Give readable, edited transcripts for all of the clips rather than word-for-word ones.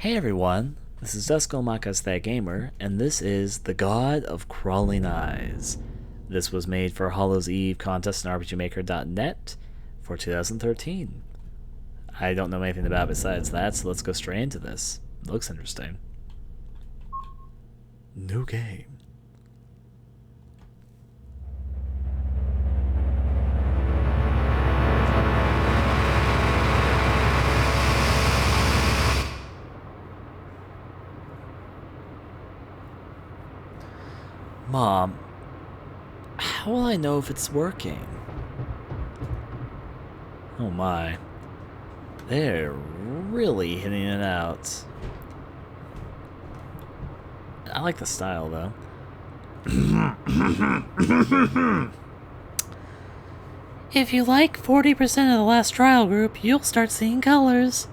Hey everyone, this is Dusko Makas That Gamer, and this is The God of Crawling Eyes. This was made for Hollow's Eve contest on RPGmaker.net for 2013. I don't know anything about it besides that, so let's go straight into this. It looks interesting. New game. Mom, how will I know if it's working? Oh my. They're really hitting it out. I like the style though. If you like 40% of the last trial group, you'll start seeing colors.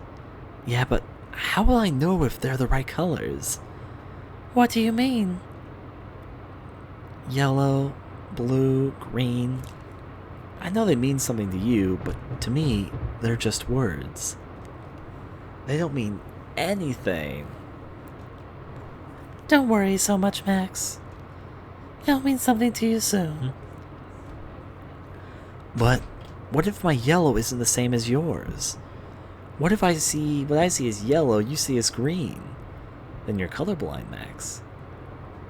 Yeah, but how will I know if they're the right colors? What do you mean? Yellow, blue, green. I know they mean something to you, but to me, they're just words. They don't mean anything. Don't worry so much, Max. It'll mean something to you soon. But what if my yellow isn't the same as yours? What if what I see as yellow, you see as green? Then you're colorblind, Max.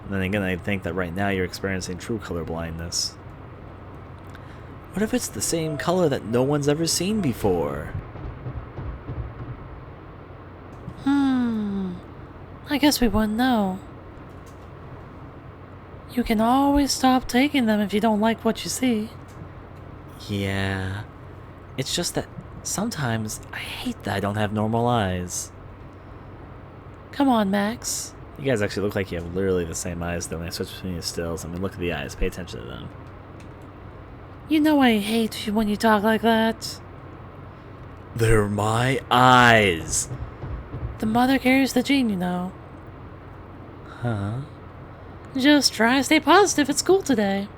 And then again, I think that right now you're experiencing true color blindness. What if it's the same color that no one's ever seen before? I guess we wouldn't know. You can always stop taking them if you don't like what you see. Yeah. It's just that sometimes I hate that I don't have normal eyes. Come on, Max. You guys actually look like you have literally the same eyes though when I switch between the stills. I mean, look at the eyes. Pay attention to them. You know I hate you when you talk like that. They're my eyes. The mother carries the gene, you know. Huh? Just try to stay positive at school today.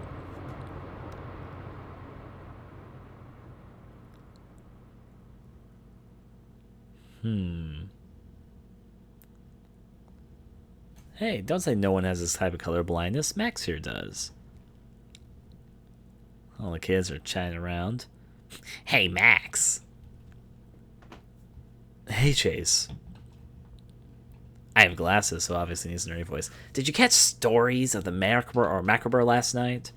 Hey, don't say no one has this type of color blindness. Max here does. All the kids are chatting around. Hey, Max. Hey, Chase. I have glasses, so obviously he needs a nerdy voice. Did you catch stories of the Macabre last night?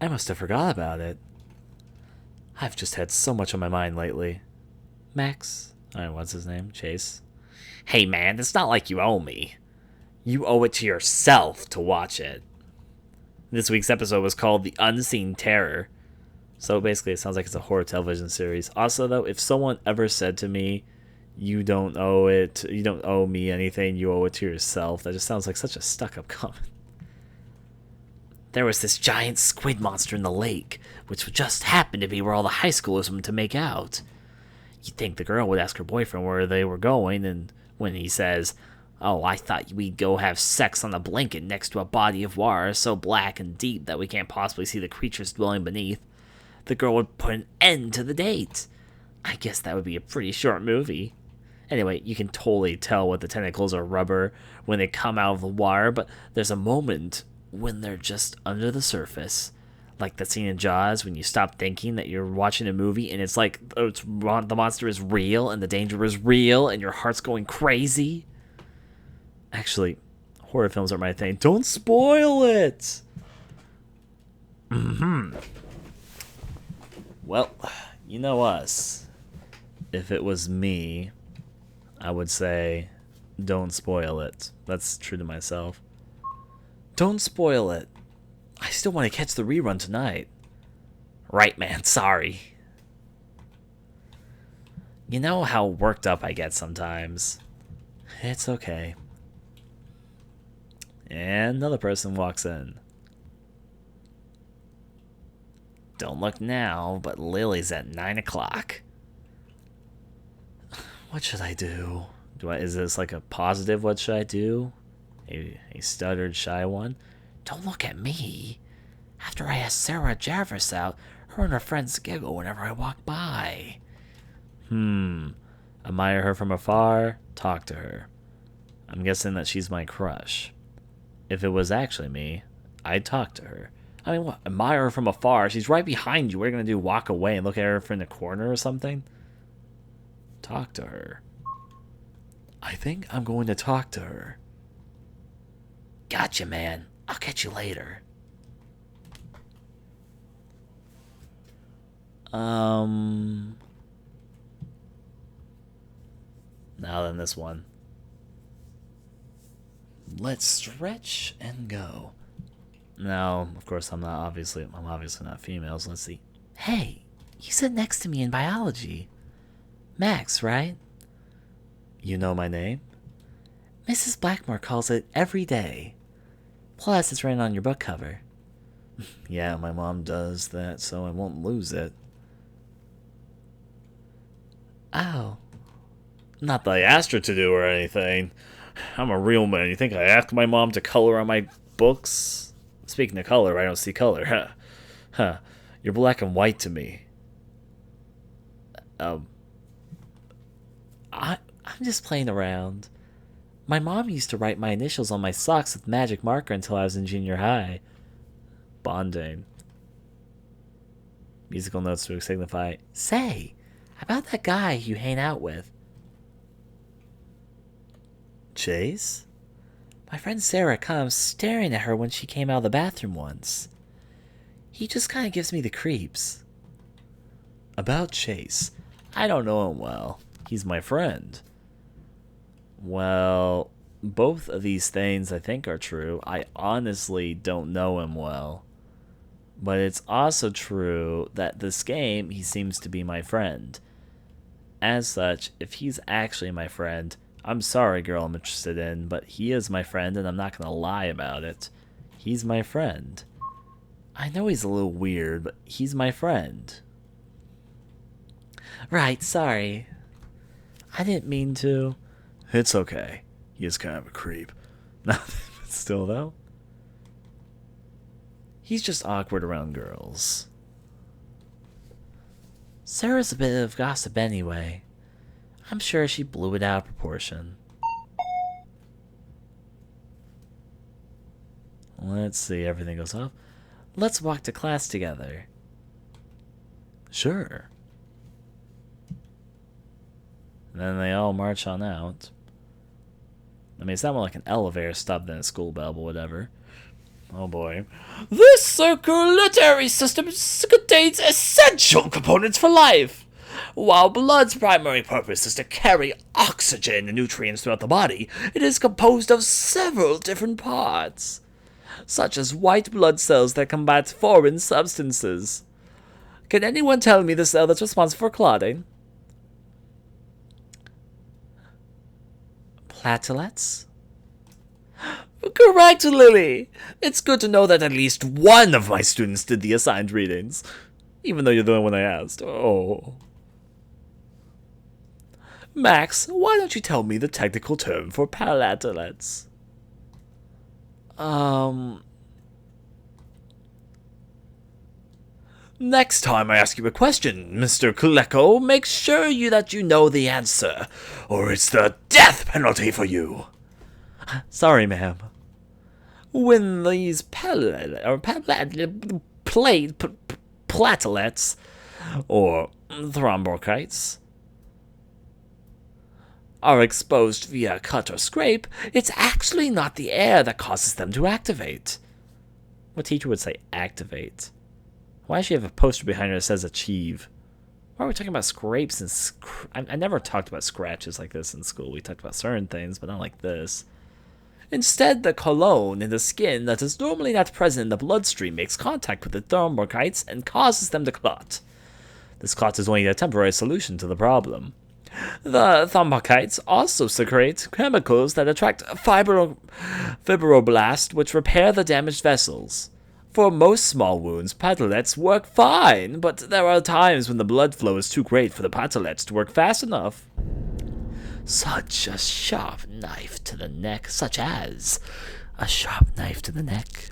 I must have forgot about it. I've just had so much on my mind lately. Max? Alright, what's his name? Chase? Hey man, it's not like you owe me. You owe it to yourself to watch it. This week's episode was called The Unseen Terror. So basically it sounds like it's a horror television series. Also though, if someone ever said to me, you don't owe me anything, you owe it to yourself, that just sounds like such a stuck-up comment. There was this giant squid monster in the lake, which just happened to be where all the high schoolers went to make out. You'd think the girl would ask her boyfriend where they were going, and when he says, "Oh, I thought we'd go have sex on a blanket next to a body of water so black and deep that we can't possibly see the creatures dwelling beneath," the girl would put an end to the date. I guess that would be a pretty short movie. Anyway, you can totally tell what the tentacles are rubber when they come out of the water, but there's a moment when they're just under the surface. Like that scene in Jaws when you stop thinking that you're watching a movie and it's like the monster is real and the danger is real and your heart's going crazy. Actually, horror films aren't my thing. Don't spoil it! Well, you know us. If it was me, I would say, don't spoil it. That's true to myself. Don't spoil it. I still want to catch the rerun tonight. Right, man, sorry. You know how worked up I get sometimes. It's okay. And another person walks in. Don't look now, but Lily's at 9 o'clock. What should I do? Is this like a positive what should I do? A stuttered, shy one? Don't look at me. After I asked Sarah Jarvis out, her and her friends giggle whenever I walk by. Admire her from afar, talk to her. I'm guessing that she's my crush. If it was actually me, I'd talk to her. I mean, what? Admire her from afar? She's right behind you. What are you going to do? Walk away and look at her from the corner or something? Talk to her. I think I'm going to talk to her. Gotcha, man. I'll catch you later. Now then this one. Let's stretch and go. Now, of course, I'm obviously not female, so let's see. Hey, you sit next to me in biology. Max, right? You know my name? Mrs. Blackmore calls it every day. Plus, it's written on your book cover. Yeah, my mom does that, so I won't lose it. Oh. Not that I asked her to do or anything. I'm a real man. You think I asked my mom to color on my books? Speaking of color, I don't see color. Huh. You're black and white to me. I'm just playing around. My mom used to write my initials on my socks with magic marker until I was in junior high. Bonding. Musical notes to signify, say, about that guy you hang out with. Chase? My friend Sarah comes staring at her when she came out of the bathroom once. He just kind of gives me the creeps. About Chase. I don't know him well. He's my friend. Well, both of these things I think are true. I honestly don't know him well. But it's also true that this game, he seems to be my friend. As such, if he's actually my friend, I'm sorry, girl I'm interested in, but he is my friend and I'm not going to lie about it. He's my friend. I know he's a little weird, but he's my friend. Right, sorry. I didn't mean to. It's okay. He is kind of a creep. Still, though. He's just awkward around girls. Sarah's a bit of gossip anyway. I'm sure she blew it out of proportion. Let's see, everything goes off. Let's walk to class together. Sure. And then they all march on out. I mean, it's not more like an elevator stop than a school bell, but whatever. Oh boy. This circulatory system contains essential components for life. While blood's primary purpose is to carry oxygen and nutrients throughout the body, it is composed of several different parts, such as white blood cells that combat foreign substances. Can anyone tell me the cell that's responsible for clotting? Platelets? Correct, Lily. It's good to know that at least one of my students did the assigned readings. Even though you're the one I asked. Oh. Max, why don't you tell me the technical term for platelets? Next time I ask you a question, Mr. Kuleko, make sure that you know the answer, or it's the death penalty for you. Sorry, ma'am. When these platelets, or thrombocytes, are exposed via cut or scrape, it's actually not the air that causes them to activate. What teacher would say activate? Why does she have a poster behind her that says achieve? Why are we talking about scrapes and I never talked about scratches like this in school. We talked about certain things, but not like this. Instead, the cologne in the skin that is normally not present in the bloodstream makes contact with the thrombocytes and causes them to clot. This clot is only a temporary solution to the problem. The thrombocytes also secrete chemicals that attract fibroblasts, which repair the damaged vessels. For most small wounds, platelets work fine, but there are times when the blood flow is too great for the platelets to work fast enough. Such a sharp knife to the neck, such as a sharp knife to the neck.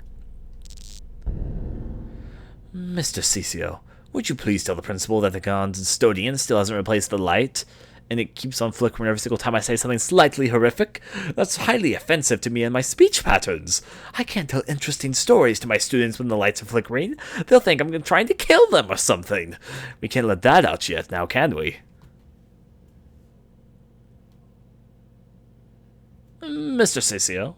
Mr. Ciccio, would you please tell the principal that the custodian still hasn't replaced the light? and it keeps on flickering every single time I say something slightly horrific. That's highly offensive to me and my speech patterns. I can't tell interesting stories to my students when the lights are flickering. They'll think I'm trying to kill them or something. We can't let that out yet now, can we? Mr. Sisio.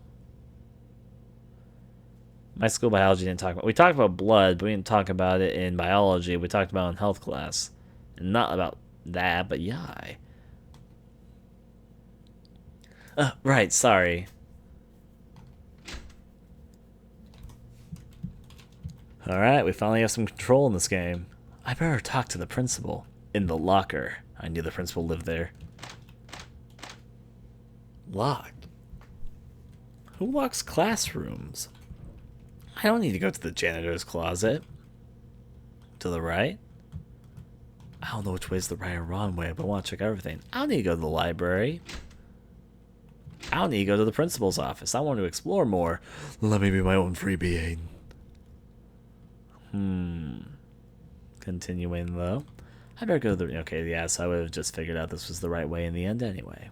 My school biology didn't talk about... We talked about blood, but we didn't talk about it in biology. We talked about it in health class. And not about that, but yeah. Right, sorry. Alright, we finally have some control in this game. I better talk to the principal. In the locker. I knew the principal lived there. Locked? Who locks classrooms? I don't need to go to the janitor's closet. To the right? I don't know which way's the right or wrong way, but I want to check everything. I don't need to go to the library. I don't need to go to the principal's office. I want to explore more. Let me be my own free being. Continuing, though. I better go to the... Okay, yeah, so I would have just figured out this was the right way in the end anyway.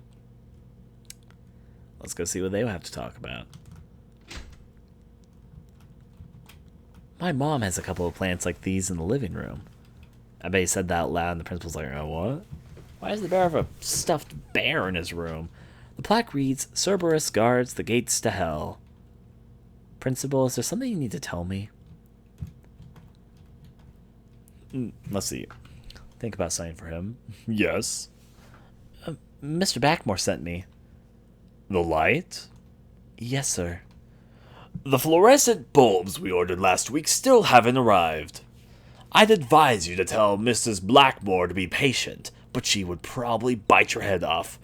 Let's go see what they have to talk about. My mom has a couple of plants like these in the living room. I bet he said that out loud and the principal's like, oh, what? Why does the bear have a stuffed bear in his room? The plaque reads, Cerberus guards the gates to hell. Principal, is there something you need to tell me? Let's see. Think about something for him. Yes. Mr. Blackmore sent me. The light? Yes, sir. The fluorescent bulbs we ordered last week still haven't arrived. I'd advise you to tell Mrs. Blackmore to be patient, but she would probably bite your head off.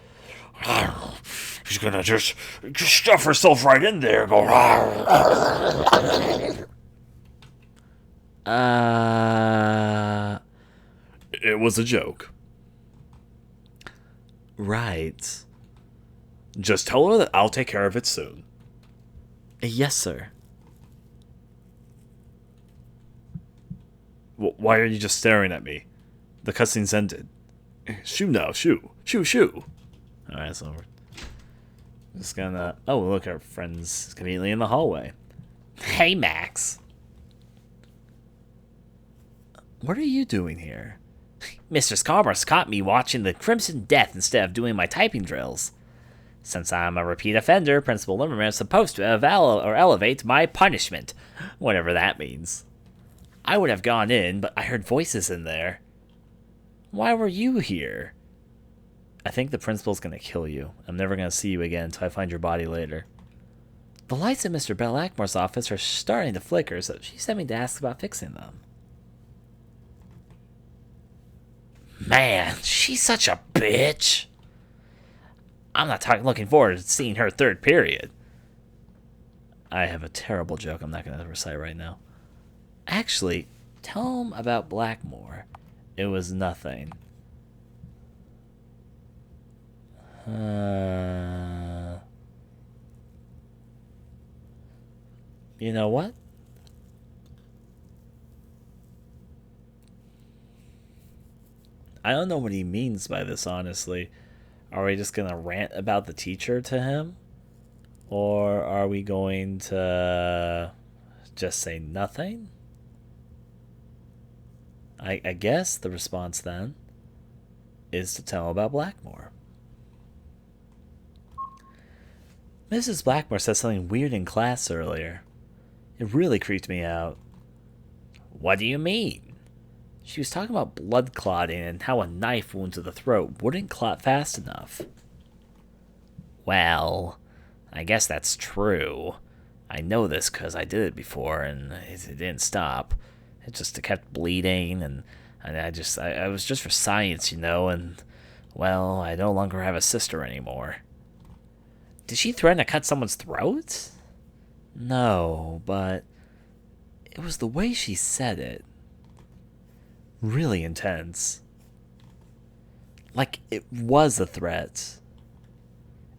She's gonna just stuff herself right in there and go... It was a joke. Right. Just tell her that I'll take care of it soon. Yes, sir. Why are you just staring at me? The cutscene's ended. Shoo now, shoo. Shoo, shoo. Alright, so we're just gonna... Oh, look, our friend's conveniently in the hallway. Hey, Max. What are you doing here? Mr. Scarborough's caught me watching the Crimson Death instead of doing my typing drills. Since I'm a repeat offender, Principal Limmerman is supposed to elevate my punishment, whatever that means. I would have gone in, but I heard voices in there. Why were you here? I think the principal's gonna kill you. I'm never gonna see you again until I find your body later. The lights in Mr. Blackmore's office are starting to flicker, so she sent me to ask about fixing them. Man, she's such a bitch. I'm not looking forward to seeing her third period. I have a terrible joke I'm not going to recite right now. Actually, tell him about Blackmore. It was nothing. You know what? I don't know what he means by this, honestly. Are we just going to rant about the teacher to him? Or are we going to just say nothing? I guess the response then is to tell him about Blackmore. Mrs. Blackmore said something weird in class earlier. It really creeped me out. What do you mean? She was talking about blood clotting and how a knife wound to the throat wouldn't clot fast enough. Well, I guess that's true. I know this because I did it before and it didn't stop. It just kept bleeding and I was just for science, you know, and, well, I no longer have a sister anymore. Did she threaten to cut someone's throat? No, but it was the way she said it. Really intense. Like it was a threat.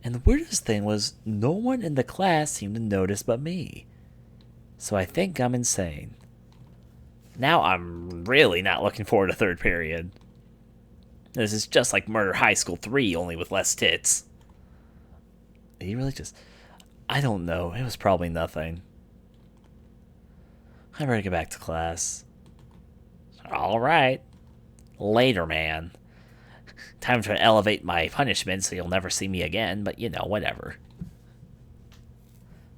And the weirdest thing was no one in the class seemed to notice but me. So I think I'm insane. Now I'm really not looking forward to third period. This is just like Murder High School 3, only with less tits. He really just... I don't know. It was probably nothing. I better get back to class. Alright. Later, man. Time to elevate my punishment so you'll never see me again, but you know, whatever.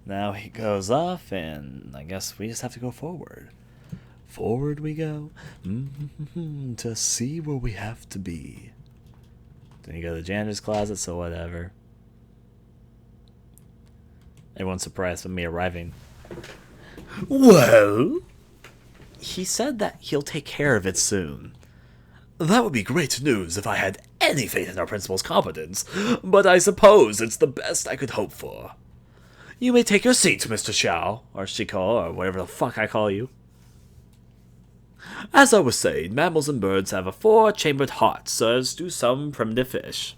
Now he goes off, and I guess we just have to go forward. Forward we go, to see where we have to be. Then you go to the janitor's closet, so whatever. Everyone's surprised with me arriving. Well, he said that he'll take care of it soon. That would be great news if I had any faith in our principal's competence, but I suppose it's the best I could hope for. You may take your seat, Mr. Xiao, or Shiko, or whatever the fuck I call you. As I was saying, mammals and birds have a 4-chambered heart, so as do some primitive fish.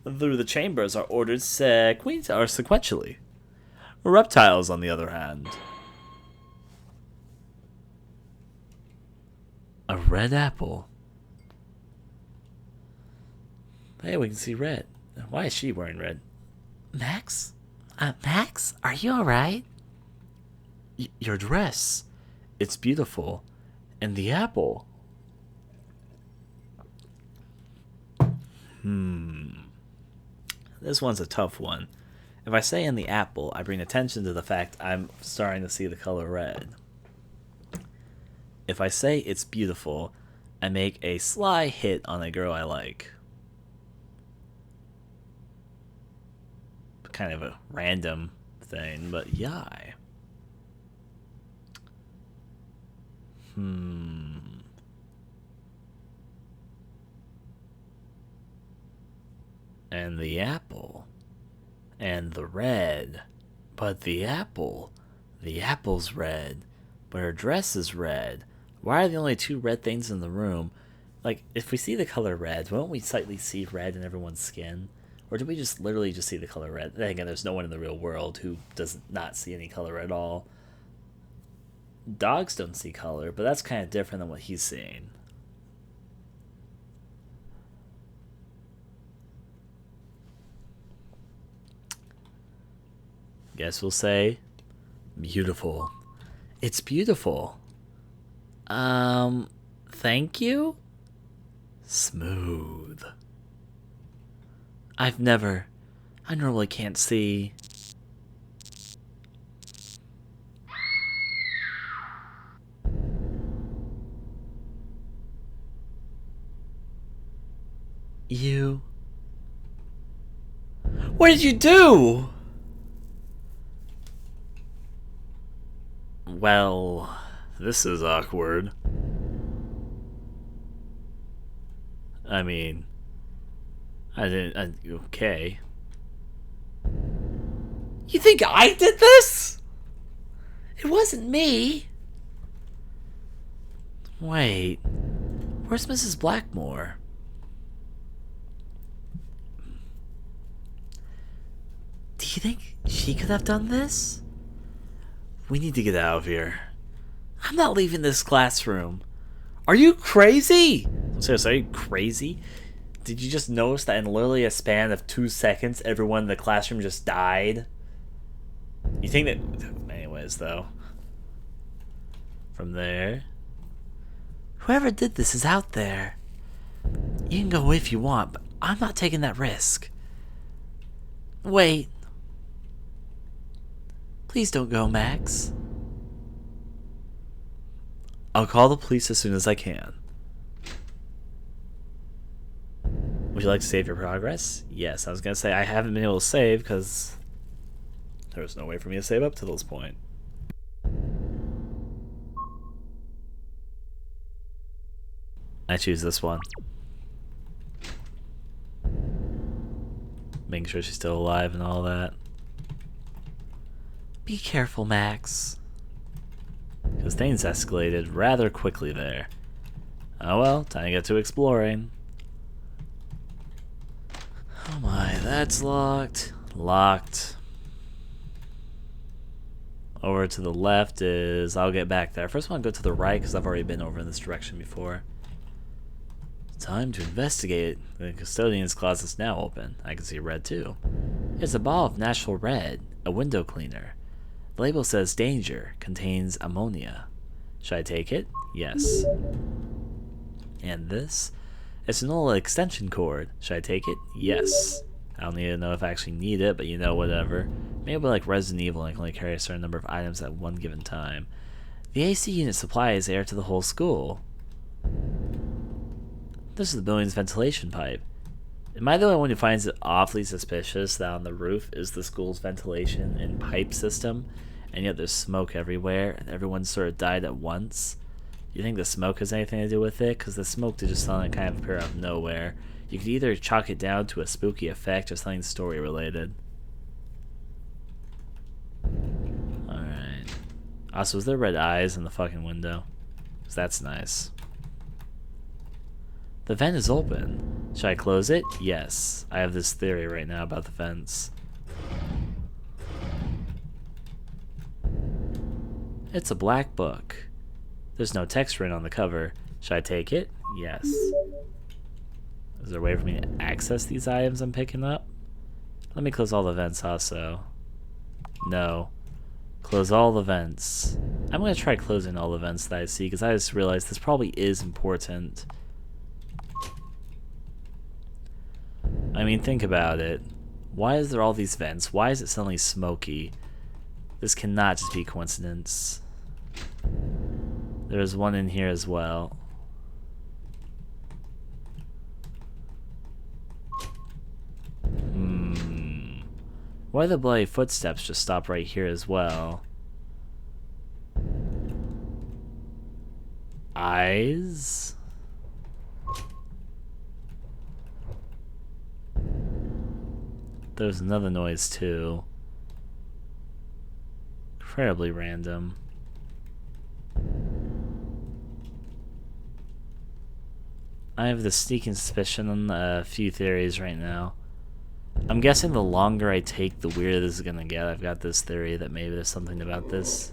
Though the chambers are ordered sequentially. Reptiles, on the other hand. A red apple. Hey, we can see red. Why is she wearing red? Max? Max, are you alright? Your dress. It's beautiful. And the apple. This one's a tough one. If I say in the apple, I bring attention to the fact I'm starting to see the color red. If I say it's beautiful, I make a sly hit on a girl I like. Kind of a random thing, but yai. And the apple. And the red. But the apple. The apple's red. But her dress is red. Why are the only 2 red things in the room? Like, if we see the color red, won't we slightly see red in everyone's skin? Or do we just literally just see the color red? Then again, there's no one in the real world who does not see any color at all. Dogs don't see color, but that's kind of different than what he's seeing. Guess we'll say beautiful. It's beautiful. Thank you? Smooth. I normally can't see. You. What did you do? Well, this is awkward. I mean, okay. You think I did this? It wasn't me. Wait, where's Mrs. Blackmore? Do you think she could have done this? We need to get out of here. I'm not leaving this classroom. Are you crazy? Seriously, are you crazy? Did you just notice that in literally a span of 2 seconds, everyone in the classroom just died? You think that... Anyways, though. From there... Whoever did this is out there. You can go if you want, but I'm not taking that risk. Wait. Please don't go, Max. I'll call the police as soon as I can. Would you like to save your progress? Yes, I was going to say I haven't been able to save because there was no way for me to save up to this point. I choose this one. Making sure she's still alive and all that. Be careful, Max. Because things escalated rather quickly there. Oh well, time to get to exploring. Oh my, that's locked. Locked. Over to the left is... I'll get back there. First I want to go to the right because I've already been over in this direction before. Time to investigate. The custodian's closet's now open. I can see red too. It's a ball of natural red, a window cleaner. The label says danger, contains ammonia. Should I take it? Yes. And this? It's an old extension cord. Should I take it? Yes. I don't need to know if I actually need it, but you know, whatever. Maybe like Resident Evil, I can only carry a certain number of items at one given time. The AC unit supplies air to the whole school. This is the building's ventilation pipe. Am I the only one who finds it awfully suspicious that on the roof is the school's ventilation and pipe system, and yet there's smoke everywhere, and everyone sort of died at once? You think the smoke has anything to do with it? Because the smoke did just suddenly kind of appear out of nowhere. You could either chalk it down to a spooky effect or something story related. Alright. Also, was there red eyes in the fucking window? Because that's nice. The vent is open. Should I close it? Yes. I have this theory right now about the vents. It's a black book. There's no text written on the cover. Should I take it? Yes. Is there a way for me to access these items I'm picking up? Let me close all the vents also. No. Close all the vents. I'm going to try closing all the vents that I see because I just realized this probably is important. I mean, think about it. Why is there all these vents? Why is it suddenly smoky? This cannot just be coincidence. There's one in here as well. Why the bloody footsteps just stop right here as well? Eyes? There's another noise too. Incredibly random. I have the sneaking suspicion on a few theories right now. I'm guessing the longer I take, the weirder this is gonna get. I've got this theory that maybe there's something about this.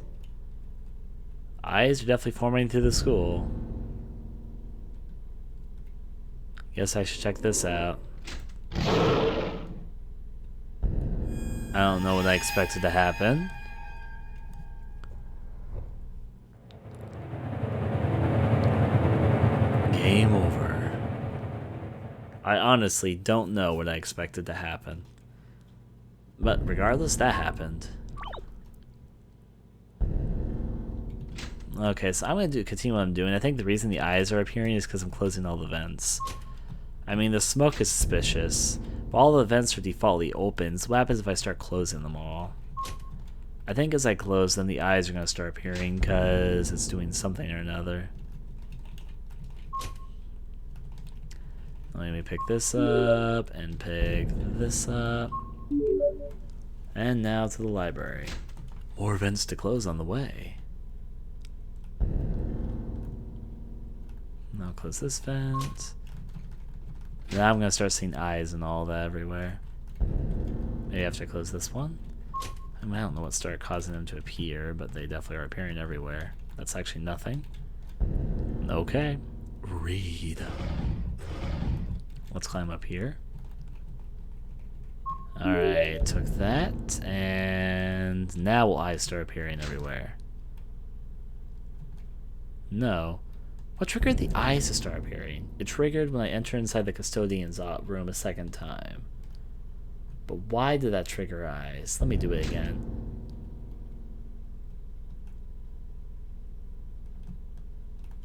Eyes are definitely forming through the school. Guess I should check this out. I don't know what I expected to happen. Game over. I honestly don't know what I expected to happen. But regardless, that happened. Okay, so I'm going to continue what I'm doing. I think the reason the eyes are appearing is because I'm closing all the vents. I mean, the smoke is suspicious, but all the vents are defaultly open, so what happens if I start closing them all? I think as I close them, the eyes are going to start appearing because it's doing something or another. Let me pick this up and pick this up. And now to the library. More vents to close on the way. Now close this vent. Now I'm gonna start seeing eyes and all that everywhere. Maybe after I close this one. I mean, I don't know what started causing them to appear, but they definitely are appearing everywhere. That's actually nothing. Okay. Read. Let's climb up here. Alright, took that, and now will eyes start appearing everywhere? No. What triggered the eyes to start appearing? It triggered when I enter inside the custodian's room a second time. But why did that trigger eyes? Let me do it again.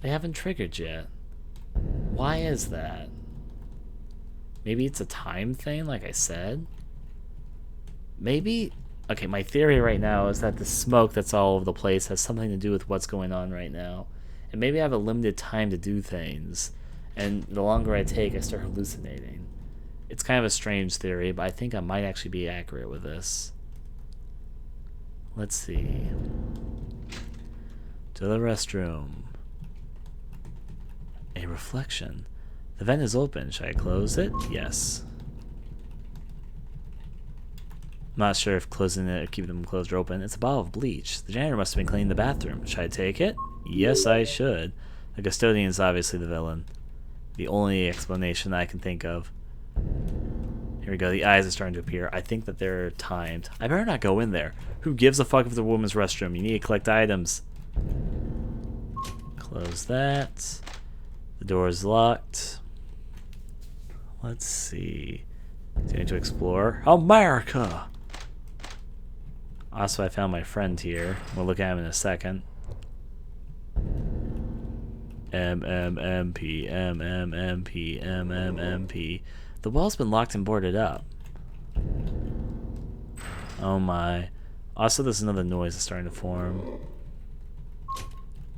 They haven't triggered yet. Why is that? Maybe it's a time thing, like I said? Maybe... Okay, my theory right now is that the smoke that's all over the place has something to do with what's going on right now. And maybe I have a limited time to do things, and the longer I take, I start hallucinating. It's kind of a strange theory, but I think I might actually be accurate with this. Let's see. To the restroom. A reflection. The vent is open. Should I close it? Yes. I'm not sure if closing it or keeping them closed or open. It's a bottle of bleach. The janitor must have been cleaning the bathroom. Should I take it? Yes, I should. The custodian is obviously the villain. The only explanation I can think of. Here we go. The eyes are starting to appear. I think that they're timed. I better not go in there. Who gives a fuck if it's a woman's restroom? You need to collect items. Close that. The door is locked. Let's see. Continue to explore. America! Also, I found my friend here. We'll look at him in a second. MMMP, MMMP, MMMP. The wall's been locked and boarded up. Oh my. Also, there's another noise that's starting to form.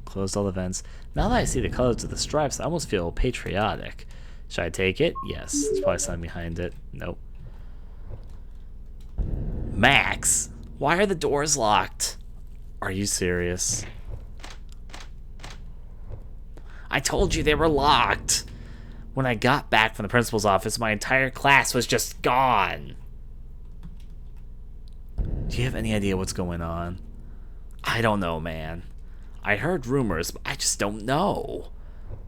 Closed all the vents. Now that I see the colors of the stripes, I almost feel patriotic. Should I take it? Yes. There's probably something behind it. Nope. Max! Why are the doors locked? Are you serious? I told you they were locked! When I got back from the principal's office, my entire class was just gone. Do you have any idea what's going on? I don't know, man. I heard rumors, but I just don't know.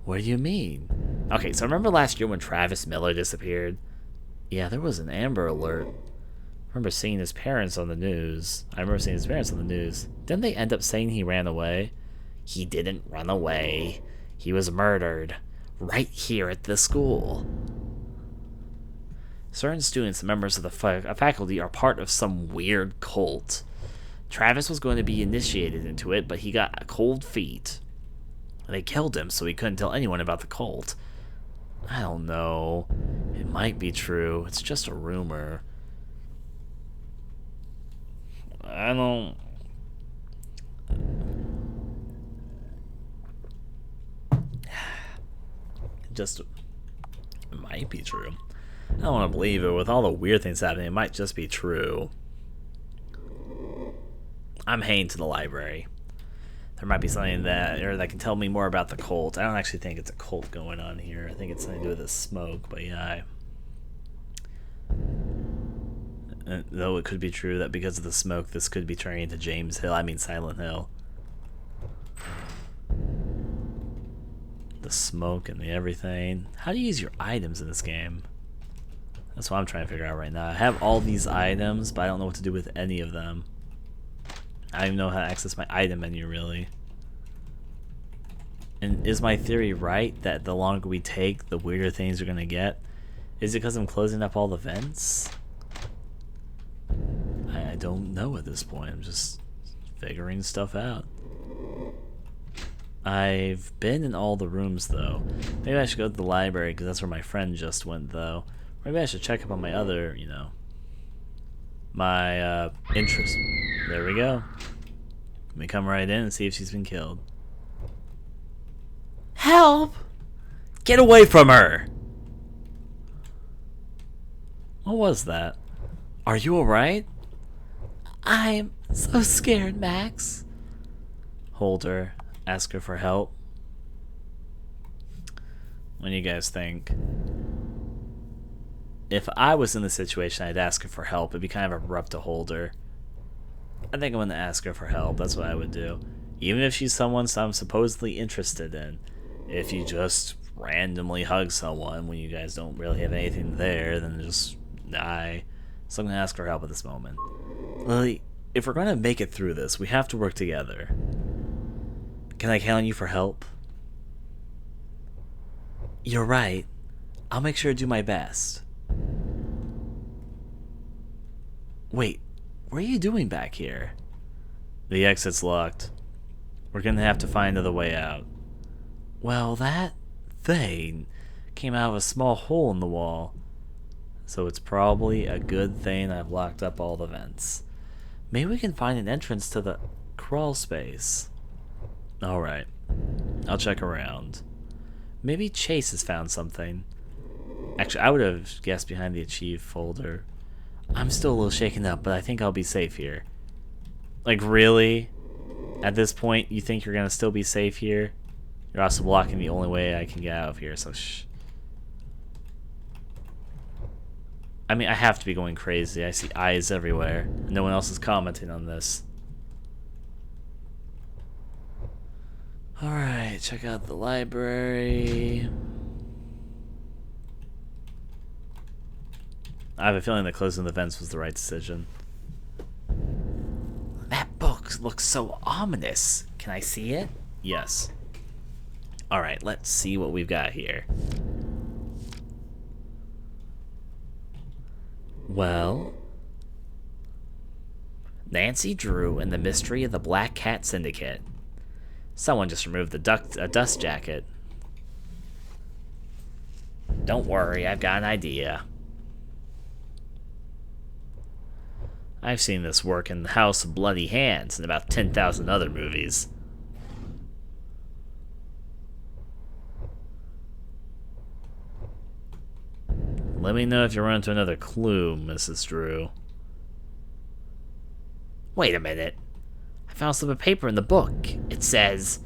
What do you mean? Okay, so remember last year when Travis Miller disappeared? Yeah, there was an Amber Alert. I remember seeing his parents on the news. Didn't they end up saying he ran away? He didn't run away. He was murdered. Right here at the school. Certain students and members of the faculty are part of some weird cult. Travis was going to be initiated into it, but he got cold feet. They killed him so he couldn't tell anyone about the cult. I don't know. It might be true. It's just a rumor. I don't... It might be true. I don't want to believe it. With all the weird things happening, it might just be true. I'm heading to the library. There might be something that can tell me more about the cult. I don't actually think it's a cult going on here. I think it's something to do with the smoke, but yeah. Though it could be true that because of the smoke, this could be turning into Silent Hill. The smoke and the everything. How do you use your items in this game? That's what I'm trying to figure out right now. I have all these items, but I don't know what to do with any of them. I don't even know how to access my item menu, really. And is my theory right that the longer we take, the weirder things are going to get? Is it because I'm closing up all the vents? I don't know at this point. I'm just figuring stuff out. I've been in all the rooms, though. Maybe I should go to the library, because that's where my friend just went, though. Maybe I should check up on my other, my interest. There we go. Let me come right in and see if she's been killed. Help! Get away from her! What was that? Are you alright? I'm so scared, Max. Hold her. Ask her for help. What do you guys think? If I was in the situation, I'd ask her for help. It'd be kind of abrupt to hold her. I think I'm going to ask her for help. That's what I would do. Even if she's someone I'm supposedly interested in. If you just randomly hug someone when you guys don't really have anything there, then just die. So I'm going to ask for help at this moment. Lily, if we're going to make it through this, we have to work together. Can I count on you for help? You're right. I'll make sure to do my best. Wait, what are you doing back here? The exit's locked. We're gonna have to find another way out. Well, that thing came out of a small hole in the wall. So it's probably a good thing I've locked up all the vents. Maybe we can find an entrance to the crawl space. Alright, I'll check around. Maybe Chase has found something. Actually, I would have guessed behind the Achieve folder. I'm still a little shaken up, but I think I'll be safe here. Like, really? At this point, you think you're gonna still be safe here? You're also blocking the only way I can get out of here, so shh. I mean, I have to be going crazy. I see eyes everywhere. No one else is commenting on this. Alright, check out the library. I have a feeling that closing the vents was the right decision. That book looks so ominous. Can I see it? Yes. Alright, let's see what we've got here. Well, Nancy Drew and the Mystery of the Black Cat Syndicate. Someone just removed the dust jacket. Don't worry, I've got an idea. I've seen this work in the House of Bloody Hands and about 10,000 other movies. Let me know if you run into another clue, Mrs. Drew. Wait a minute. I found a slip of paper in the book. It says,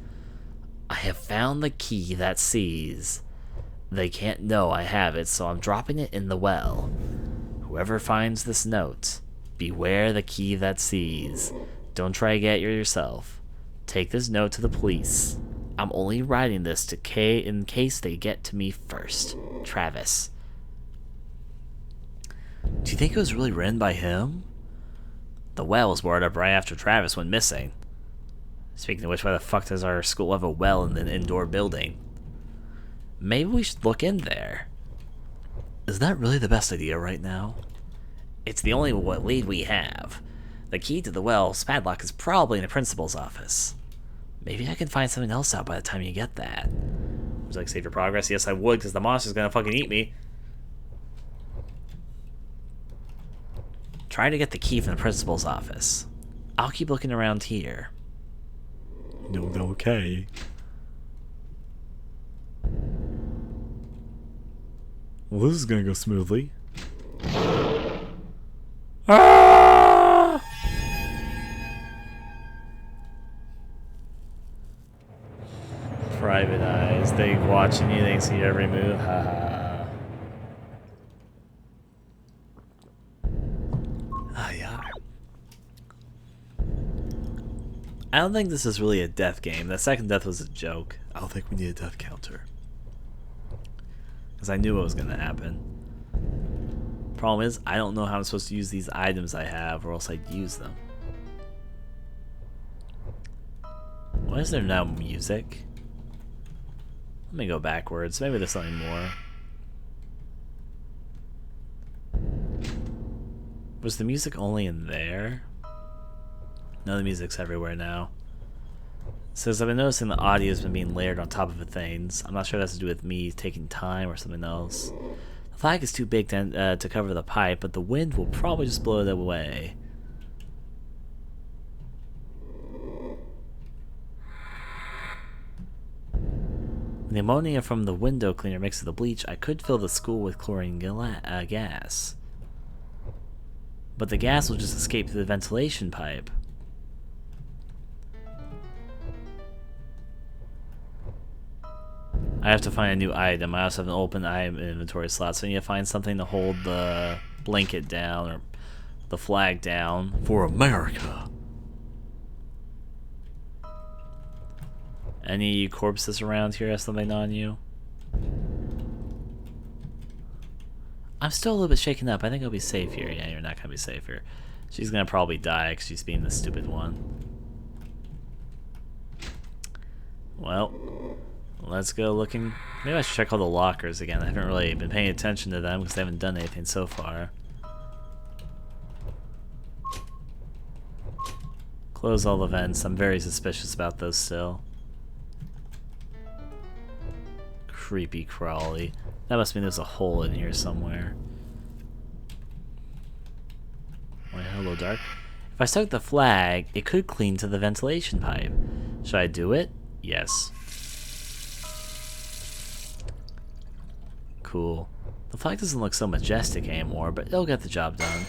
I have found the key that sees. They can't know I have it, so I'm dropping it in the well. Whoever finds this note, beware the key that sees. Don't try to get it yourself. Take this note to the police. I'm only writing this in case they get to me first. Travis. Do you think it was really written by him? The well was boarded up right after Travis went missing. Speaking of which, why the fuck does our school have a well in an indoor building? Maybe we should look in there. Is that really the best idea right now? It's the only lead we have. The key to the well's padlock is probably in the principal's office. Maybe I can find something else out by the time you get that. Would you like to save your progress? Yes, I would, because the monster's gonna fucking eat me. Try to get the key from the principal's office. I'll keep looking around here. Okay. Well, this is gonna go smoothly. Ah! Private eyes. They watching you. They see every move. Haha. I don't think this is really a death game. That second death was a joke. I don't think we need a death counter. Because I knew what was going to happen. Problem is, I don't know how I'm supposed to use these items I have, or else I'd use them. Why is there now music? Let me go backwards. Maybe there's something more. Was the music only in there? No, the music's everywhere now. So as I've been noticing, the audio's been being layered on top of things. I'm not sure if that's to do with me taking time or something else. The flag is too big to cover the pipe, but the wind will probably just blow it away. When the ammonia from the window cleaner mixed with the bleach, I could fill the school with chlorine gas. But the gas will just escape through the ventilation pipe. I have to find a new item. I also have an open item inventory slot, so I need to find something to hold the blanket down, or the flag down, for America. Any corpses around here have something on you? I'm still a little bit shaken up. I think I'll be safe here. Yeah, you're not gonna be safe here. She's gonna probably die because she's being the stupid one. Well, let's go looking. Maybe I should check all the lockers again. I haven't really been paying attention to them because they haven't done anything so far. Close all the vents. I'm very suspicious about those still. Creepy crawly. That must mean there's a hole in here somewhere. Wait, hello, dark. If I stuck the flag, it could clean to the ventilation pipe. Should I do it? Yes. Cool. The flag doesn't look so majestic anymore, but it'll get the job done.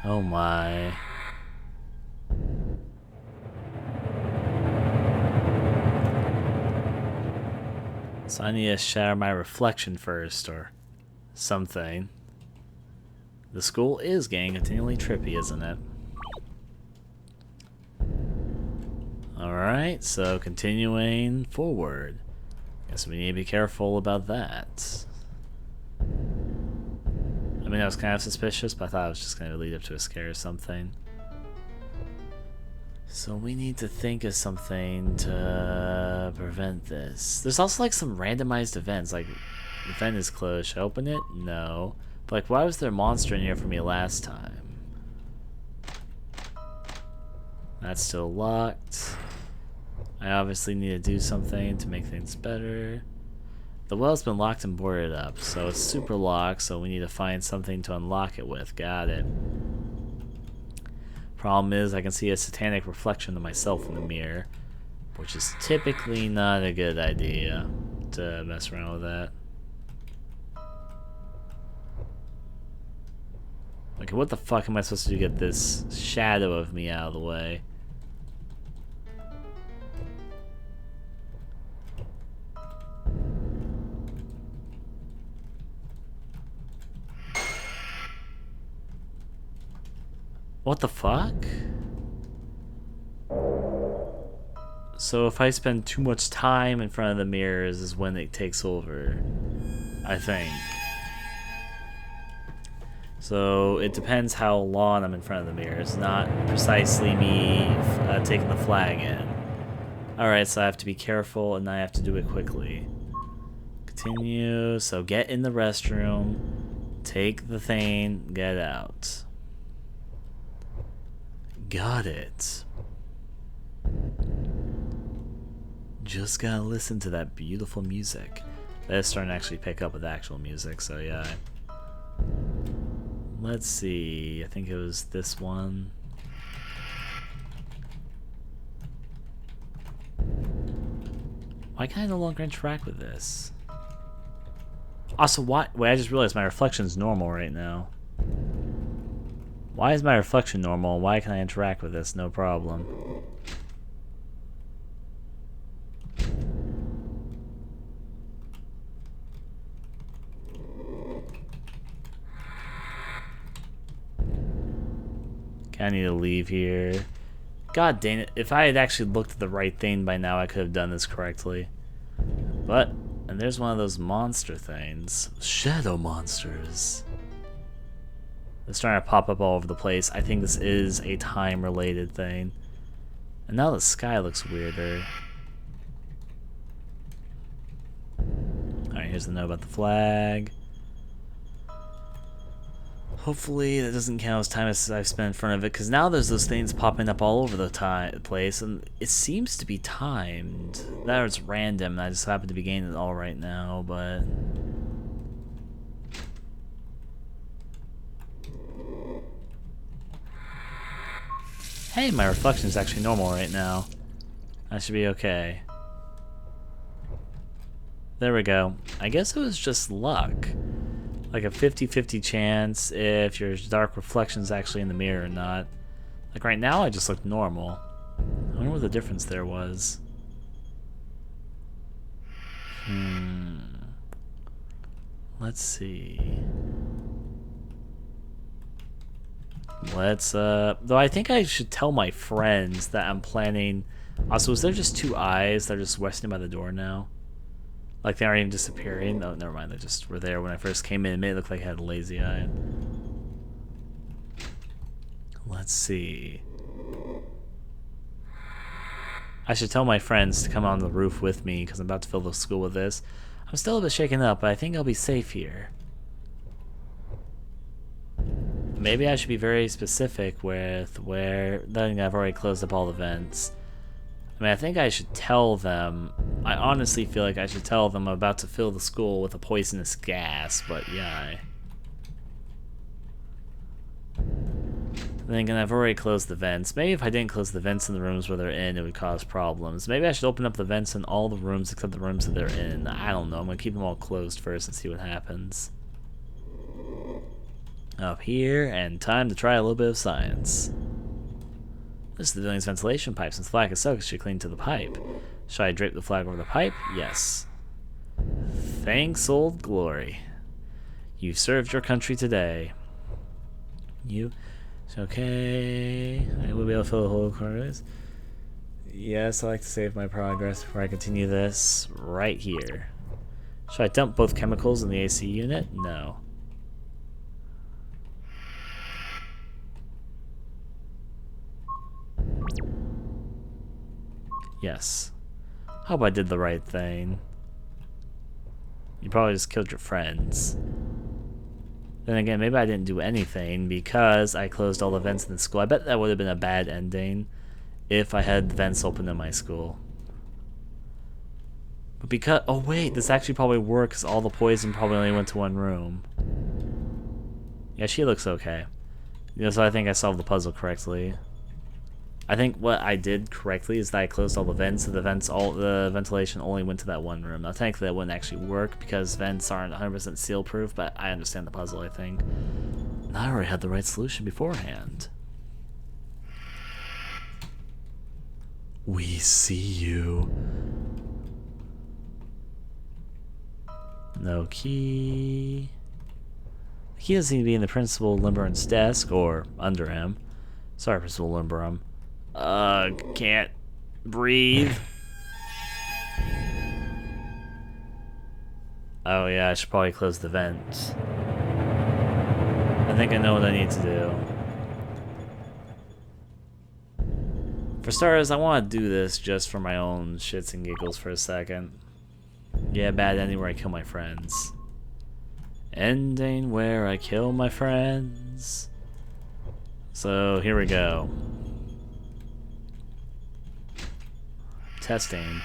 Oh my. So I need to shatter my reflection first, or something. The school is getting continually trippy, isn't it? Alright, so continuing forward. Guess we need to be careful about that. I mean, that was kind of suspicious, but I thought it was just going to lead up to a scare or something. So we need to think of something to prevent this. There's also like some randomized events, like the vent is closed. Should I open it? No. But like, why was there a monster in here for me last time? That's still locked. I obviously need to do something to make things better. The well's been locked and boarded up, so it's super locked, so we need to find something to unlock it with. Got it. Problem is, I can see a satanic reflection of myself in the mirror, which is typically not a good idea to mess around with that. Okay, what the fuck am I supposed to do to get this shadow of me out of the way? What the fuck? So if I spend too much time in front of the mirrors is when it takes over, I think. So it depends how long I'm in front of the mirrors, not precisely me taking the flag in. Alright, so I have to be careful and I have to do it quickly. Continue, so get in the restroom, take the thing, get out. Got it. Just gotta listen to that beautiful music. That is starting to actually pick up with actual music, so yeah. Let's see, I think it was this one. Why can I no longer interact with this? Also, why? Wait, I just realized my reflection's normal right now. Why is my reflection normal? Why can I interact with this? No problem. Okay, I need to leave here. God dang it. If I had actually looked at the right thing by now, I could have done this correctly. But, and there's one of those monster things. Shadow monsters. It's trying to pop up all over the place. I think this is a time-related thing. And now the sky looks weirder. Alright, here's the note about the flag. Hopefully that doesn't count as time as I've spent in front of it, because now there's those things popping up all over the place, and it seems to be timed. That or it's random, and I just happen to be getting it all right now, but... Hey, my reflection is actually normal right now. That should be okay. There we go. I guess it was just luck. Like a 50-50 chance if your dark reflection is actually in the mirror or not. Like right now I just look normal. I wonder what the difference there was. Let's see. Though I think I should tell my friends that I'm planning. Also, is there just two eyes that are just resting by the door now? Like they aren't even disappearing? Oh, never mind. They just were there when I first came in. It made it look like I had a lazy eye. Let's see. I should tell my friends to come on the roof with me because I'm about to fill the school with this. I'm still a bit shaken up, but I think I'll be safe here. Maybe I should be very specific with where. Then I've already closed up all the vents. I mean, I think I should tell them. I honestly feel like I should tell them I'm about to fill the school with a poisonous gas, but yeah. Then again, I've already closed the vents. Maybe if I didn't close the vents in the rooms where they're in, it would cause problems. Maybe I should open up the vents in all the rooms except the rooms that they're in. I don't know. I'm going to keep them all closed first and see what happens. Up here, and time to try a little bit of science. This is the building's ventilation pipe. Since the flag is soaked, it should cling to the pipe. Should I drape the flag over the pipe? Yes. Thanks, Old Glory. You've served your country today. Okay. I will be able to fill the whole corridors. Yes, I like to save my progress before I continue this right here. Should I dump both chemicals in the AC unit? No. Yes. Hope I did the right thing. You probably just killed your friends. Then again, maybe I didn't do anything because I closed all the vents in the school. I bet that would have been a bad ending if I had vents open in my school. But because... Oh wait, this actually probably works. All the poison probably only went to one room. Yeah, she looks okay. You know, so I think I solved the puzzle correctly. I think what I did correctly is that I closed all the vents, so the ventilation only went to that one room. Now, technically, that wouldn't actually work because vents aren't 100% seal-proof, but I understand the puzzle, I think. Now I already had the right solution beforehand. We see you. No key. The key doesn't seem to be in the Principal Limberon's desk or under him. Sorry, Principal Limberon. Can't breathe. Oh yeah, I should probably close the vent. I think I know what I need to do. For starters, I want to do this just for my own shits and giggles for a second. Yeah, bad ending where I kill my friends. Ending where I kill my friends. So, here we go. Testing.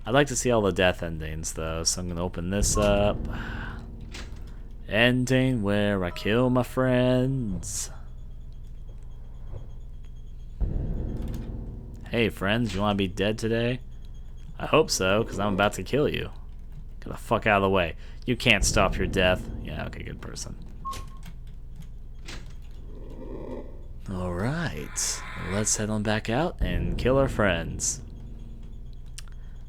I'd like to see all the death endings though, so I'm gonna open this up. Ending where I kill my friends. Hey friends, you wanna be dead today? I hope so, because I'm about to kill you. Get the fuck out of the way. You can't stop your death. Yeah, okay, good person. Alright, let's head on back out and kill our friends.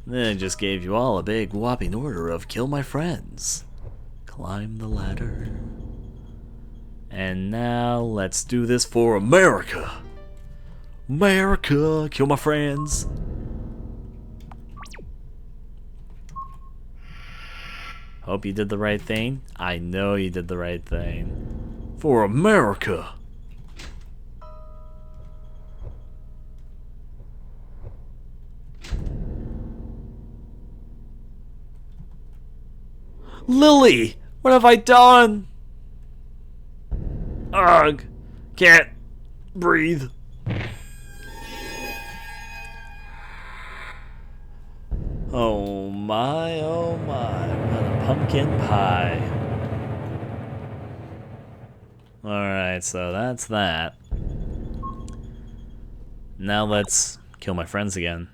Then I just gave you all a big whopping order of kill my friends. Climb the ladder. And now let's do this for America. America, kill my friends. Hope you did the right thing. I know you did the right thing. For America. Lily! What have I done? Ugh! Can't breathe. Oh my, what a pumpkin pie. Alright, so that's that. Now let's kill my friends again.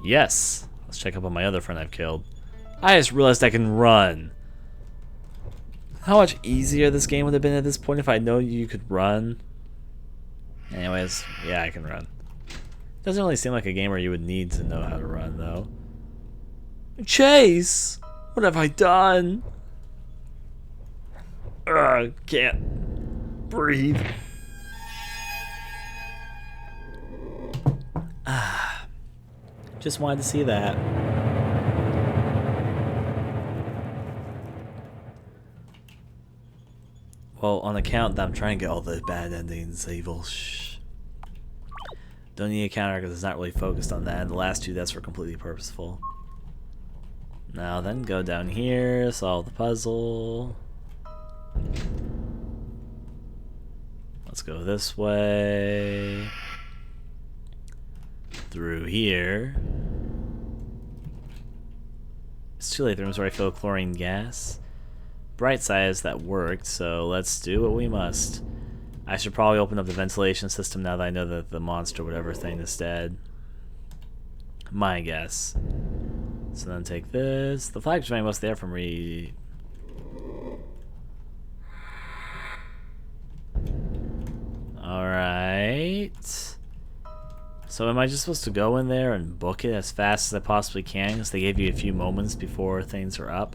Yes! Let's check up on my other friend I've killed. I just realized I can run. How much easier this game would have been at this point if I know you could run. Anyways, yeah, I can run. Doesn't really seem like a game where you would need to know how to run, though. Chase! What have I done? Ugh, can't breathe. Just wanted to see that. Well, on account that I'm trying to get all the bad endings, evil, don't need a counter because it's not really focused on that. And the last two deaths were completely purposeful. Now then, go down here, solve the puzzle. Let's go this way. Through here. It's too late. The room's where I feel chlorine gas. Bright side is that worked, so let's do what we must. I should probably open up the ventilation system now that I know that the monster whatever thing is dead. My guess. So then take this. The flag's running most there from Alright. So am I just supposed to go in there and book it as fast as I possibly can? Because they gave you a few moments before things are up.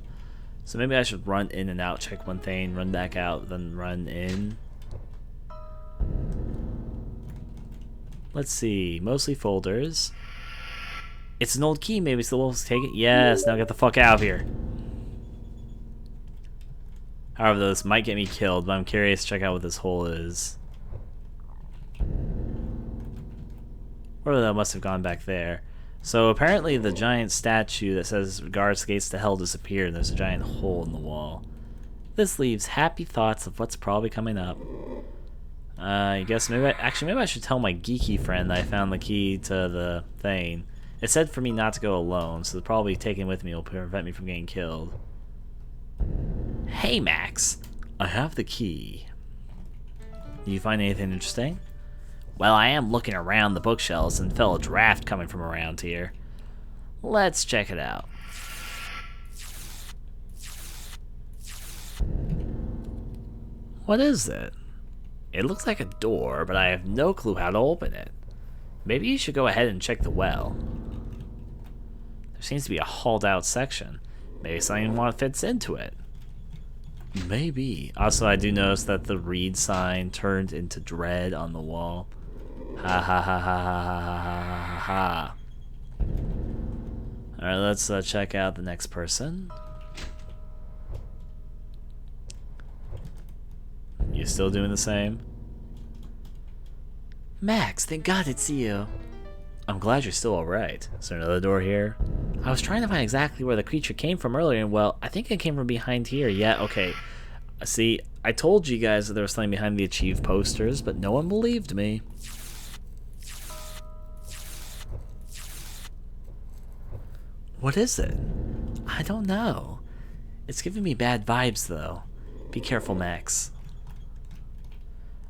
So maybe I should run in and out, check one thing, run back out, then run in. Let's see. Mostly folders. It's an old key. Maybe it's the wolves take it. Yes. Now get the fuck out of here. However, though, this might get me killed, but I'm curious to check out what this hole is. Or that must have gone back there. So apparently the giant statue that says guards gates to hell disappeared, and there's a giant hole in the wall. This leaves happy thoughts of what's probably coming up. I guess maybe I should tell my geeky friend that I found the key to the thing. It said for me not to go alone, so probably taking with me will prevent me from getting killed. Hey Max, I have the key. Do you find anything interesting? Well, I am looking around the bookshelves and felt a draft coming from around here. Let's check it out. What is it? It looks like a door, but I have no clue how to open it. Maybe you should go ahead and check the well. There seems to be a hauled out section. Maybe something fits into it. Maybe. Also, I do notice that the read sign turned into dread on the wall. Ha ha ha ha ha ha ha ha ha. Alright, let's check out the next person. You still doing the same? Max, thank God it's you. I'm glad you're still alright. Is there another door here? I was trying to find exactly where the creature came from earlier, and well, I think it came from behind here. Yeah, okay. See, I told you guys that there was something behind the Achieve posters, but no one believed me. What is it? I don't know. It's giving me bad vibes, though. Be careful, Max.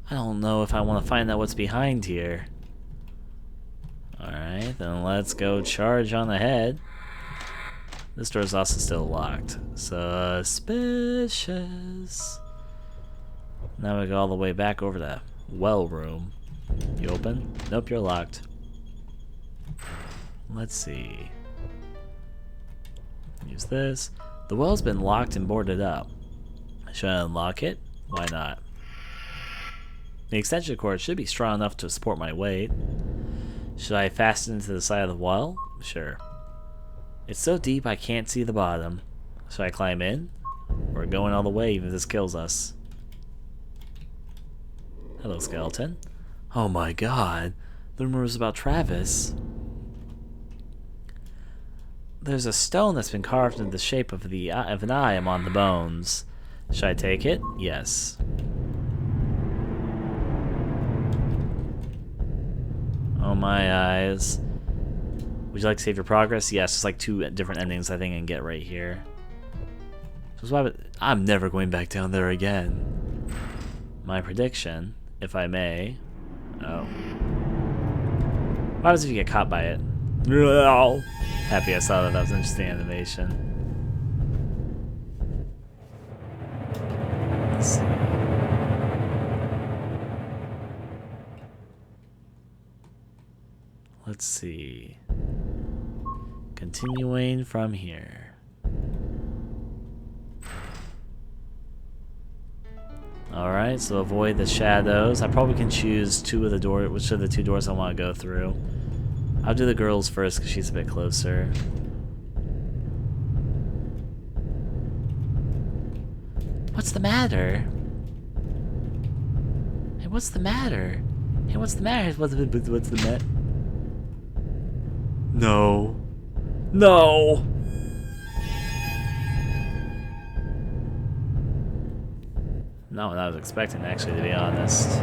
I don't know if I want to find out what's behind here. Alright, then let's go charge on ahead. This door is also still locked. Suspicious. Now we go all the way back over to well room. You open? Nope, you're locked. Let's see. Use this. The well's been locked and boarded up. Should I unlock it? Why not? The extension cord should be strong enough to support my weight. Should I fasten it to the side of the well? Sure. It's so deep I can't see the bottom. Should I climb in? We're going all the way even if this kills us. Hello, skeleton. Oh my god. The rumors about Travis. There's a stone that's been carved into the shape of an eye among the bones. Should I take it? Yes. Oh my eyes. Would you like to save your progress? Yes, it's like 2 different endings I think I can get right here. So I'm never going back down there again. My prediction, if I may. Oh. What happens if you get caught by it? Happy I saw that. That was an interesting animation. Let's see. Let's see. Continuing from here. Alright, so avoid the shadows. I probably can choose which of the 2 doors I want to go through. I'll do the girls first because she's a bit closer. What's the matter? Hey, what's the matter? Hey, what's the matter? What's the matter? No. No! Not what I was expecting, actually, to be honest.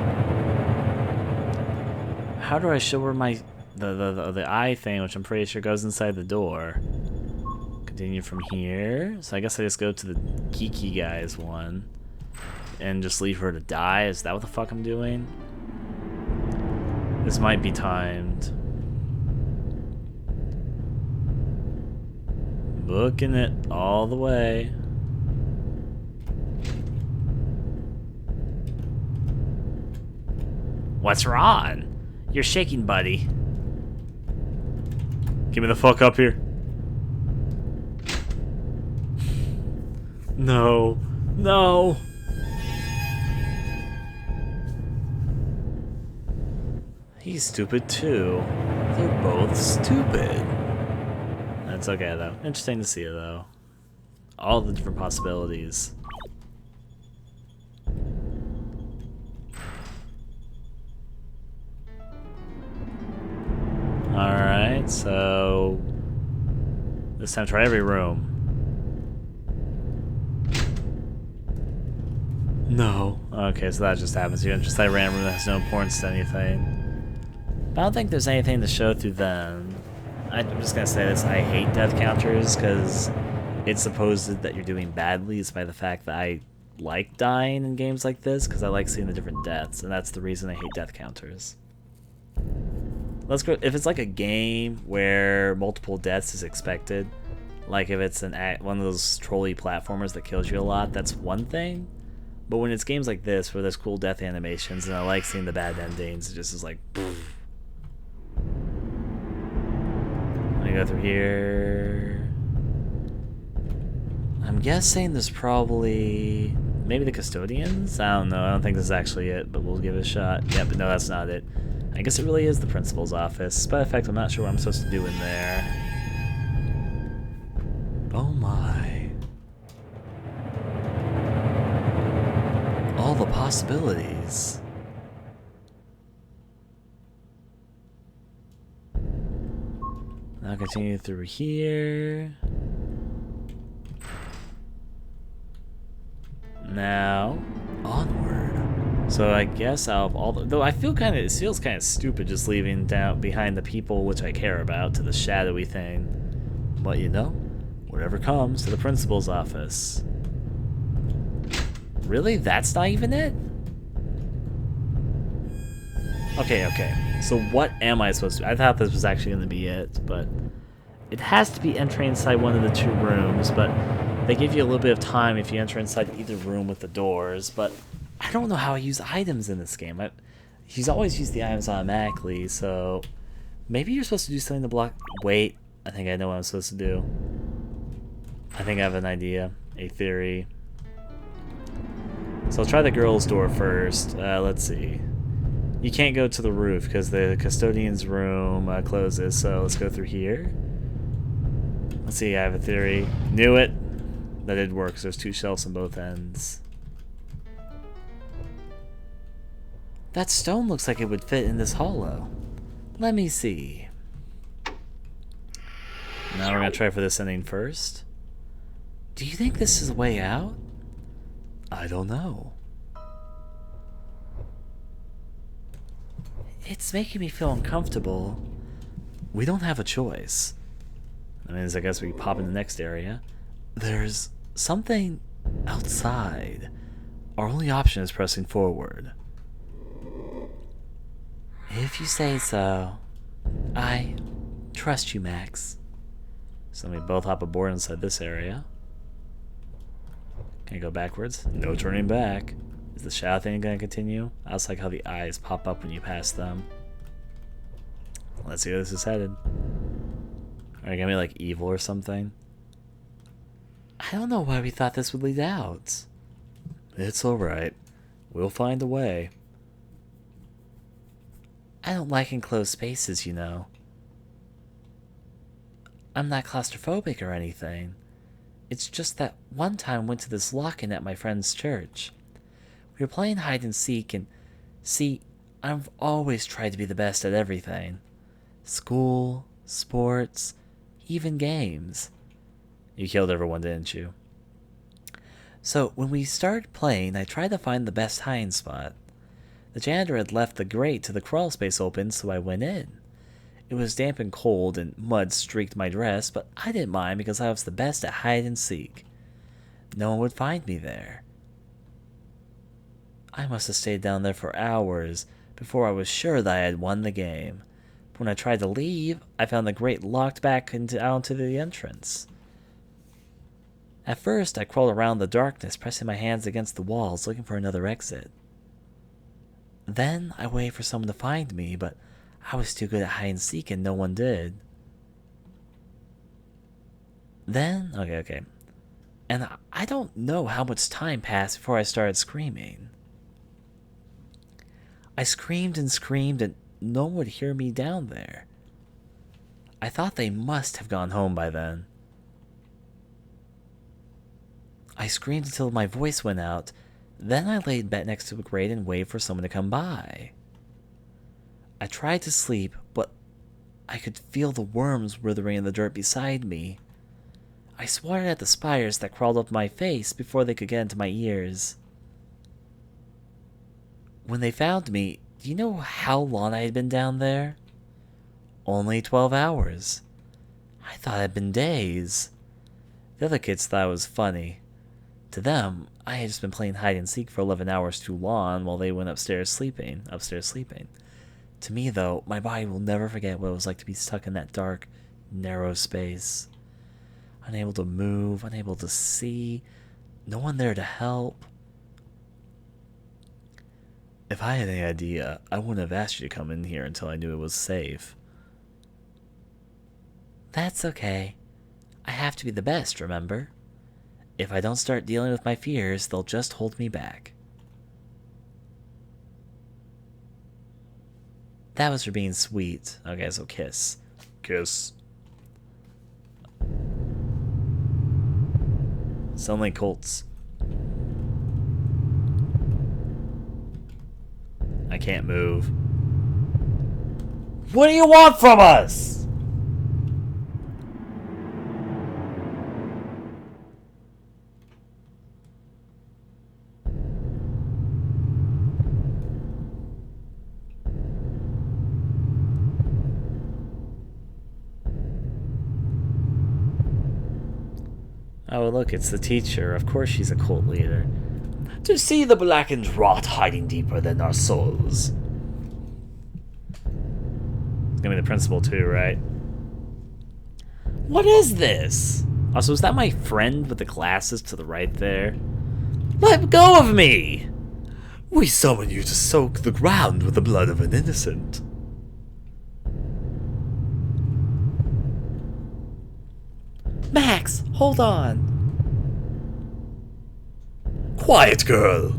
How do I show her my... the eye thing, which I'm pretty sure goes inside the door. Continue from here. So I guess I just go to the geeky guys one. And just leave her to die? Is that what the fuck I'm doing? This might be timed. Booking it all the way. What's wrong? You're shaking, buddy. Give me the fuck up here. No. No. He's stupid too. They're both stupid. That's okay though. Interesting to see though. All the different possibilities. Alright, so this time try every room. No. Okay, so that just happens. You enter that random room that has no importance to anything. But I don't think there's anything to show through them. I'm just gonna say this, I hate death counters because it's supposed that you're doing badly is by the fact that I like dying in games like this because I like seeing the different deaths, and that's the reason I hate death counters. Let's go. If it's like a game where multiple deaths is expected, like if it's one of those trolley platformers that kills you a lot, that's one thing. But when it's games like this where there's cool death animations and I like seeing the bad endings, it just is like, pfft. Let me go through here. I'm guessing there's probably maybe the custodians. I don't know. I don't think this is actually it, but we'll give it a shot. Yeah, but no, that's not it. I guess it really is the principal's office. By the fact, I'm not sure what I'm supposed to do in there. Oh my. All the possibilities. Now continue through here. Now, onward. So I guess out of all the, though I feel kind of, it feels kind of stupid just leaving down behind the people which I care about to the shadowy thing. But you know, whatever comes to the principal's office. Really? That's not even it? Okay. So what am I supposed to do? I thought this was actually going to be it, but it has to be entering inside one of the two rooms, but they give you a little bit of time if you enter inside either room with the doors, but I don't know how I use items in this game. He's always used the items automatically, so maybe you're supposed to do something to block. Wait, I think I know what I'm supposed to do. I think I have an idea, a theory. So I'll try the girls' door first. Let's see. You can't go to the roof because the custodian's room closes, so let's go through here. Let's see, I have a theory. Knew it. That did work because there's two shelves on both ends. That stone looks like it would fit in this hollow. Let me see. Now we're going to try for this ending first. Do you think this is a way out? I don't know. It's making me feel uncomfortable. We don't have a choice. That means I guess we pop in the next area. There's something outside. Our only option is pressing forward. If you say so. I trust you, Max. So we both hop aboard inside this area. Can I go backwards? No turning back. Is the shadow thing going to continue? I also like how the eyes pop up when you pass them. Let's see where this is headed. Are you going to be like evil or something? I don't know why we thought this would lead out. It's alright. We'll find a way. I don't like enclosed spaces, you know. I'm not claustrophobic or anything. It's just that one time I went to this lock-in at my friend's church. We were playing hide and seek, and see, I've always tried to be the best at everything. School, sports, even games. You killed everyone, didn't you? So when we started playing, I tried to find the best hiding spot. The janitor had left the grate to the crawl space open, so I went in. It was damp and cold, and mud streaked my dress, but I didn't mind because I was the best at hide and seek. No one would find me there. I must have stayed down there for hours before I was sure that I had won the game. But when I tried to leave, I found the grate locked back out to the entrance. At first, I crawled around the darkness, pressing my hands against the walls, looking for another exit. Then I waited for someone to find me, but I was too good at hide and seek and no one did. Then, okay. And I don't know how much time passed before I started screaming. I screamed and no one would hear me down there. I thought they must have gone home by then. I screamed until my voice went out. Then I laid back next to a grate and waited for someone to come by. I tried to sleep, but I could feel the worms withering in the dirt beside me. I swatted at the spiders that crawled up my face before they could get into my ears. When they found me, do you know how long I had been down there? Only 12 hours. I thought it had been days. The other kids thought it was funny. To them, I had just been playing hide and seek for 11 hours too long while they went upstairs sleeping. To me, though, my body will never forget what it was like to be stuck in that dark, narrow space. Unable to move, unable to see, no one there to help. If I had any idea, I wouldn't have asked you to come in here until I knew it was safe. That's okay. I have to be the best, remember? If I don't start dealing with my fears, they'll just hold me back. That was for being sweet. Okay, so kiss. Kiss. Sound like Colts. I can't move. What do you want from us? Oh, look, it's the teacher. Of course she's a cult leader. To see the blackened rot hiding deeper than our souls. It's gonna be the principal too, right? What is this? Also, is that my friend with the glasses to the right there? Let go of me! We summon you to soak the ground with the blood of an innocent. Max, hold on. Quiet, girl.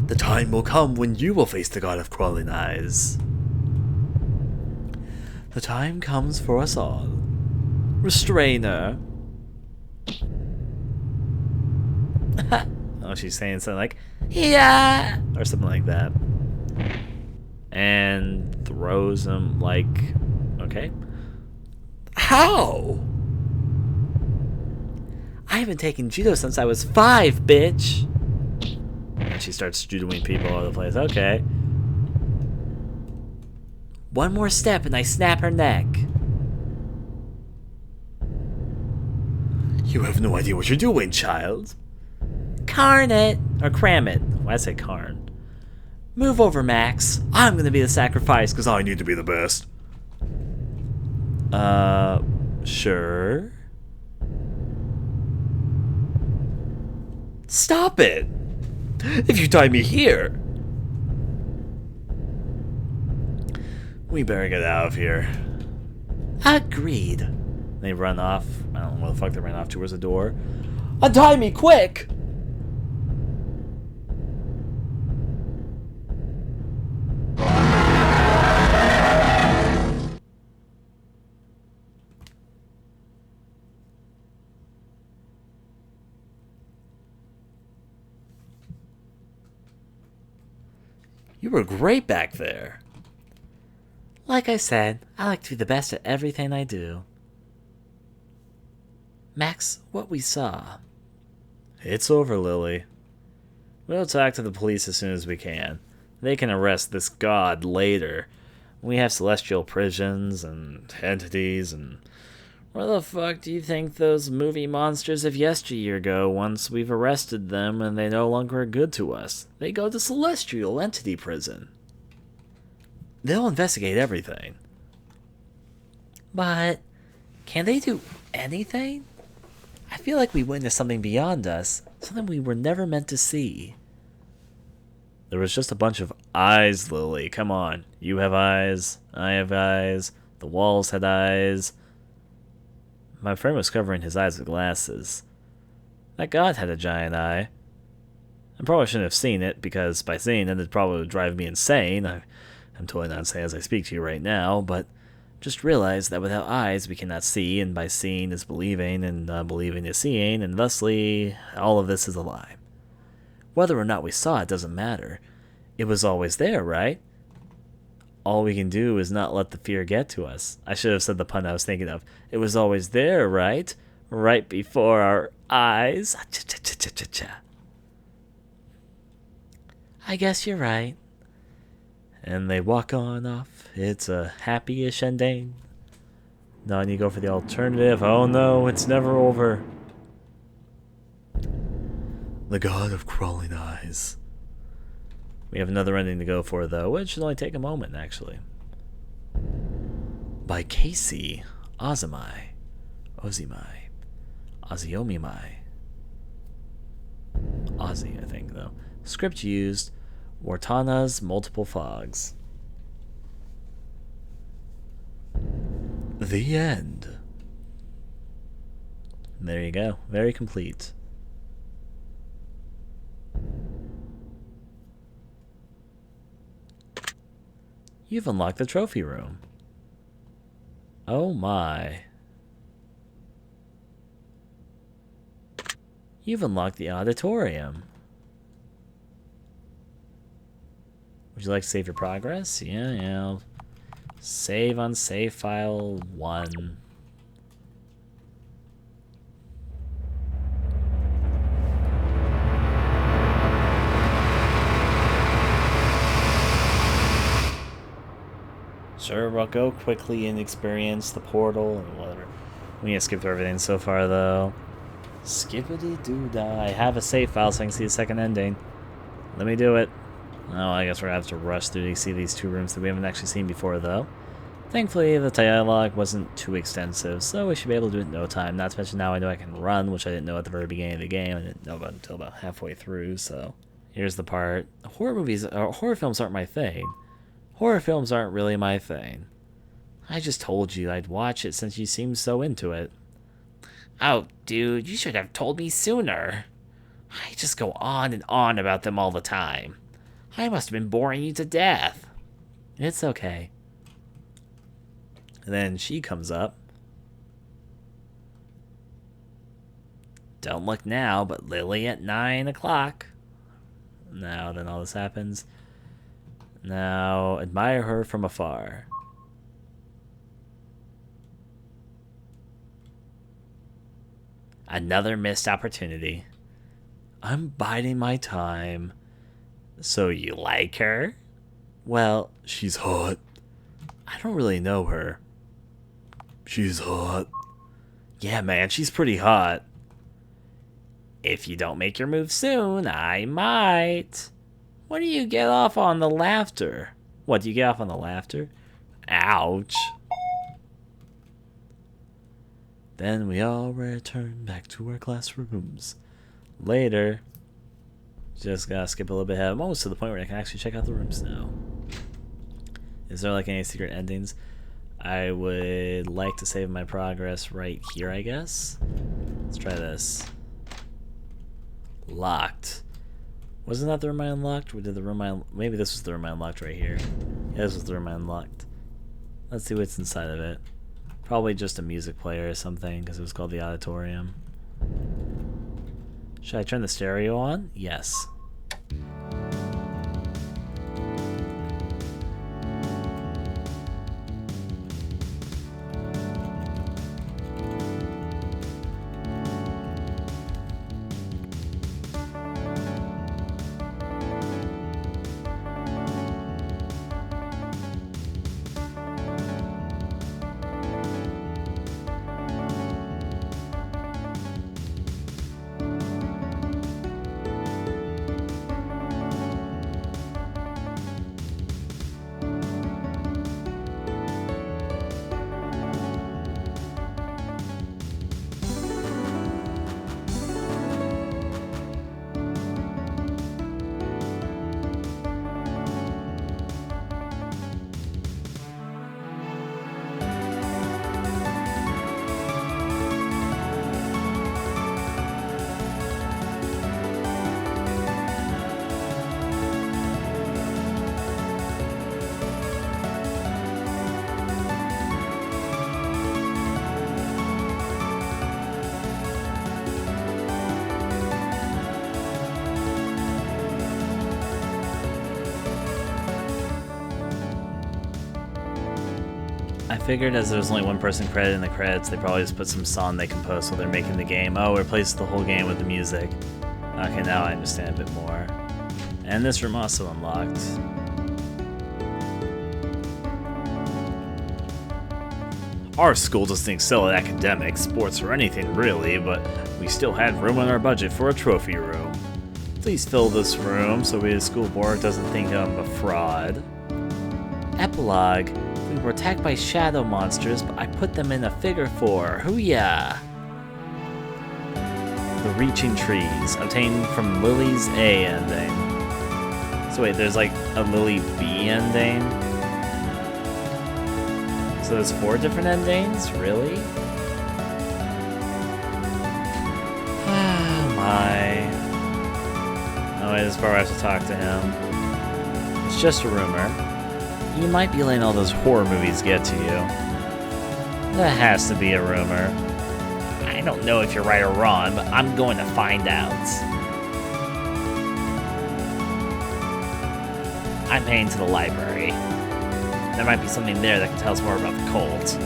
The time will come when you will face the god of crawling eyes. The time comes for us all. Restrain her. Oh, she's saying something like, yeah, or something like that. And throws him like, okay. How? I haven't taken judo since I was 5, bitch. And she starts judoing people all over the place. Okay. One more step and I snap her neck. You have no idea what you're doing, child. Carn it. Or cram it. Why did I say carn? Move over, Max. I'm gonna be the sacrifice because I need to be the best. Sure. Stop it! If you tie me here... We better get out of here. Agreed. They run off. I don't know where the fuck they ran off towards the door. Untie me, quick! You were great back there. Like I said, I like to be the best at everything I do. Max, what we saw. It's over, Lily. We'll talk to the police as soon as we can. They can arrest this god later. We have celestial prisons and entities and... Where the fuck do you think those movie monsters of yesteryear go once we've arrested them and they no longer are good to us? They go to celestial entity prison. They'll investigate everything. But can they do anything? I feel like we witnessed something beyond us, something we were never meant to see. There was just a bunch of eyes, Lily. Come on. You have eyes. I have eyes. The walls had eyes. My friend was covering his eyes with glasses. That god had a giant eye. I probably shouldn't have seen it, because by seeing it, it probably would drive me insane. I I'm totally not saying as I speak to you right now, but just realize that without eyes we cannot see, and by seeing is believing, and believing is seeing, and thusly all of this is a lie. Whether or not we saw it doesn't matter. It was always there, right? All we can do is not let the fear get to us. I should have said the pun I was thinking of. It was always there, right? Right before our eyes. I guess you're right. And they walk on off. It's a happy-ish ending. Then you go for the alternative. Oh no, it's never over. The God of Crawling Eyes. We have another ending to go for, though, which should only take a moment, actually. By Casey Ozumai. Ozimai. Oziomimai. Ozzy, I think, though. Script used. Wartana's Multiple Fogs. The end. And there you go. Very complete. You've unlocked the trophy room. Oh my. You've unlocked the auditorium. Would you like to save your progress? Yeah. Save on save file 1. Sure, we'll go quickly and experience the portal and whatever. We need to skip through everything so far, though. Skippity-doo-dah. I have a save file so I can see the second ending. Let me do it. Oh, I guess we're going to have to rush through to see these 2 rooms that we haven't actually seen before, though. Thankfully, the dialogue wasn't too extensive, so we should be able to do it in no time. Not to mention now I know I can run, which I didn't know at the very beginning of the game. I didn't know about until about halfway through, so... Here's the part. Horror films aren't my thing. Horror films aren't really my thing. I just told you I'd watch it since you seemed so into it. Oh, dude, you should have told me sooner. I just go on and on about them all the time. I must have been boring you to death. It's okay. And then she comes up. Don't look now, but Lily at 9 o'clock. Now, then all this happens. Now, admire her from afar. Another missed opportunity. I'm biding my time. So you like her? Well, she's hot. I don't really know her. She's hot. Yeah, man, she's pretty hot. If you don't make your move soon, I might. What do you get off on the laughter? What, do you get off on the laughter? Ouch. Then we all return back to our classrooms. Later. Just gotta skip a little bit ahead. I'm almost to the point where I can actually check out the rooms now. Is there like any secret endings? I would like to save my progress right here, I guess. Let's try this. Locked. Wasn't that the room I unlocked? Or did the room maybe this was the room I unlocked right here. Yeah, this was the room I unlocked. Let's see what's inside of it. Probably just a music player or something, because it was called the auditorium. Should I turn the stereo on? Yes. figured as there's only one person credited in the credits, they probably just put some song they composed while they're making the game. Oh, replace the whole game with the music. Okay, now I understand a bit more. And this room also unlocked. Our school doesn't excel at academics, sports, or anything really, but we still had room on our budget for a trophy room. Please fill this room so the school board doesn't think I'm a fraud. Epilogue. We were attacked by shadow monsters, but I put them in a figure 4. Hoo-yah! The Reaching Trees. Obtained from Lily's A ending. So wait, there's like a Lily B ending? So there's 4 different endings? Really? Oh my. Oh wait, this is where I have to talk to him. It's just a rumor. You might be letting all those horror movies get to you. That has to be a rumor. I don't know if you're right or wrong, but I'm going to find out. I'm heading to the library. There might be something there that can tell us more about the cult.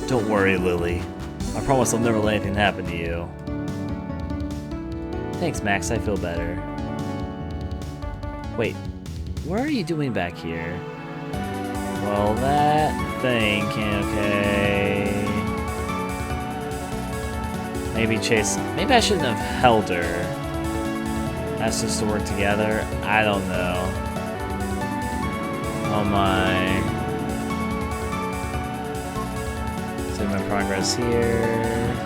Don't worry, Lily. I promise I'll never let anything happen to you. Thanks, Max. I feel better. Wait, what are you doing back here? Well, that thing can okay. Maybe Chase. Maybe I shouldn't have held her. Asked us to work together. I don't know. Oh my. Save my progress here.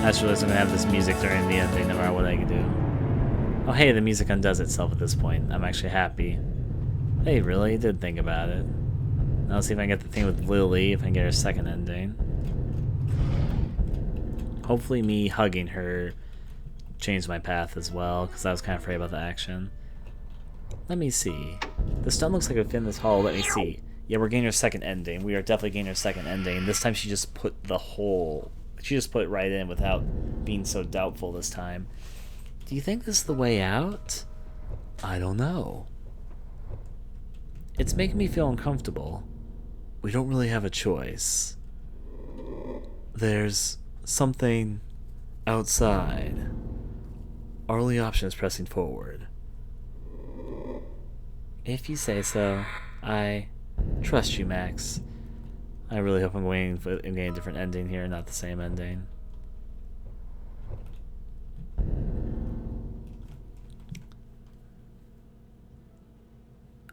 I just realized I'm gonna have this music during the ending, no matter what I can do. Oh hey, the music undoes itself at this point. I'm actually happy. Hey, really? Did think about it. Now let's see if I can get the thing with Lily, if I can get her second ending. Hopefully me hugging her changed my path as well, because I was kind of afraid about the action. Let me see. The stone looks like it would fit in this hole. Let me see. Yeah, we're getting her second ending. We are definitely getting her second ending. This time she just put the whole... She just put it right in without being so doubtful this time. Do you think this is the way out? I don't know. It's making me feel uncomfortable. We don't really have a choice. There's something outside. Our only option is pressing forward. If you say so, I trust you, Max. I really hope I'm getting a different ending here, not the same ending.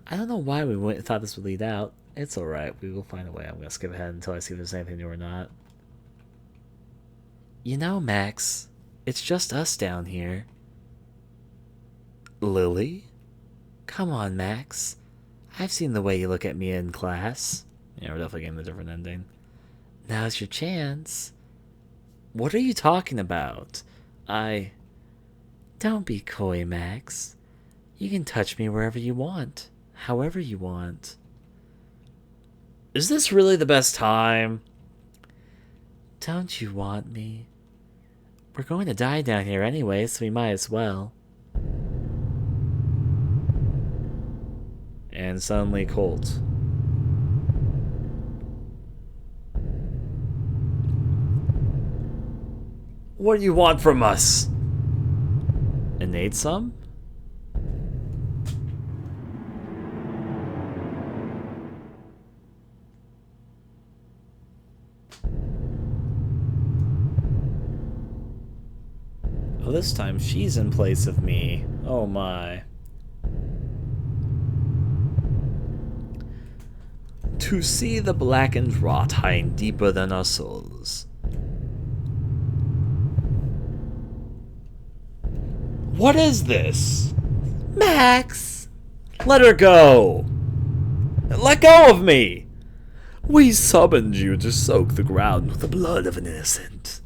I don't know why we thought this would lead out. It's alright, we will find a way. I'm gonna skip ahead until I see if there's anything new or not. You know, Max, it's just us down here. Lily? Come on, Max. I've seen the way you look at me in class. Yeah, we're definitely getting a different ending. Now's your chance. What are you talking about? Don't be coy, Max. You can touch me wherever you want. However you want. Is this really the best time? Don't you want me? We're going to die down here anyway, so we might as well. And suddenly Colt. What do you want from us? Innate some? Oh, this time she's in place of me. Oh my. To see the blackened rot hiding deeper than our souls. What is this? Max! Let her go! Let go of me! We summoned you to soak the ground with the blood of an innocent.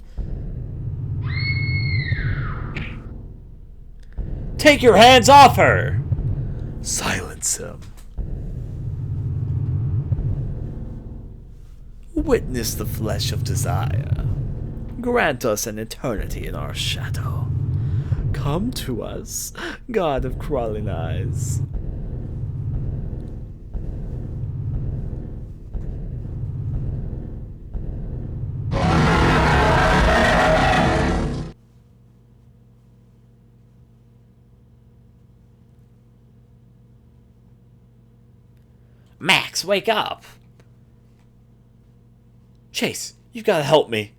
Take your hands off her! Silence him. Witness the flesh of desire. Grant us an eternity in our shadow. Come to us, God of crawling eyes. Max, wake up! Chase, you've got to help me.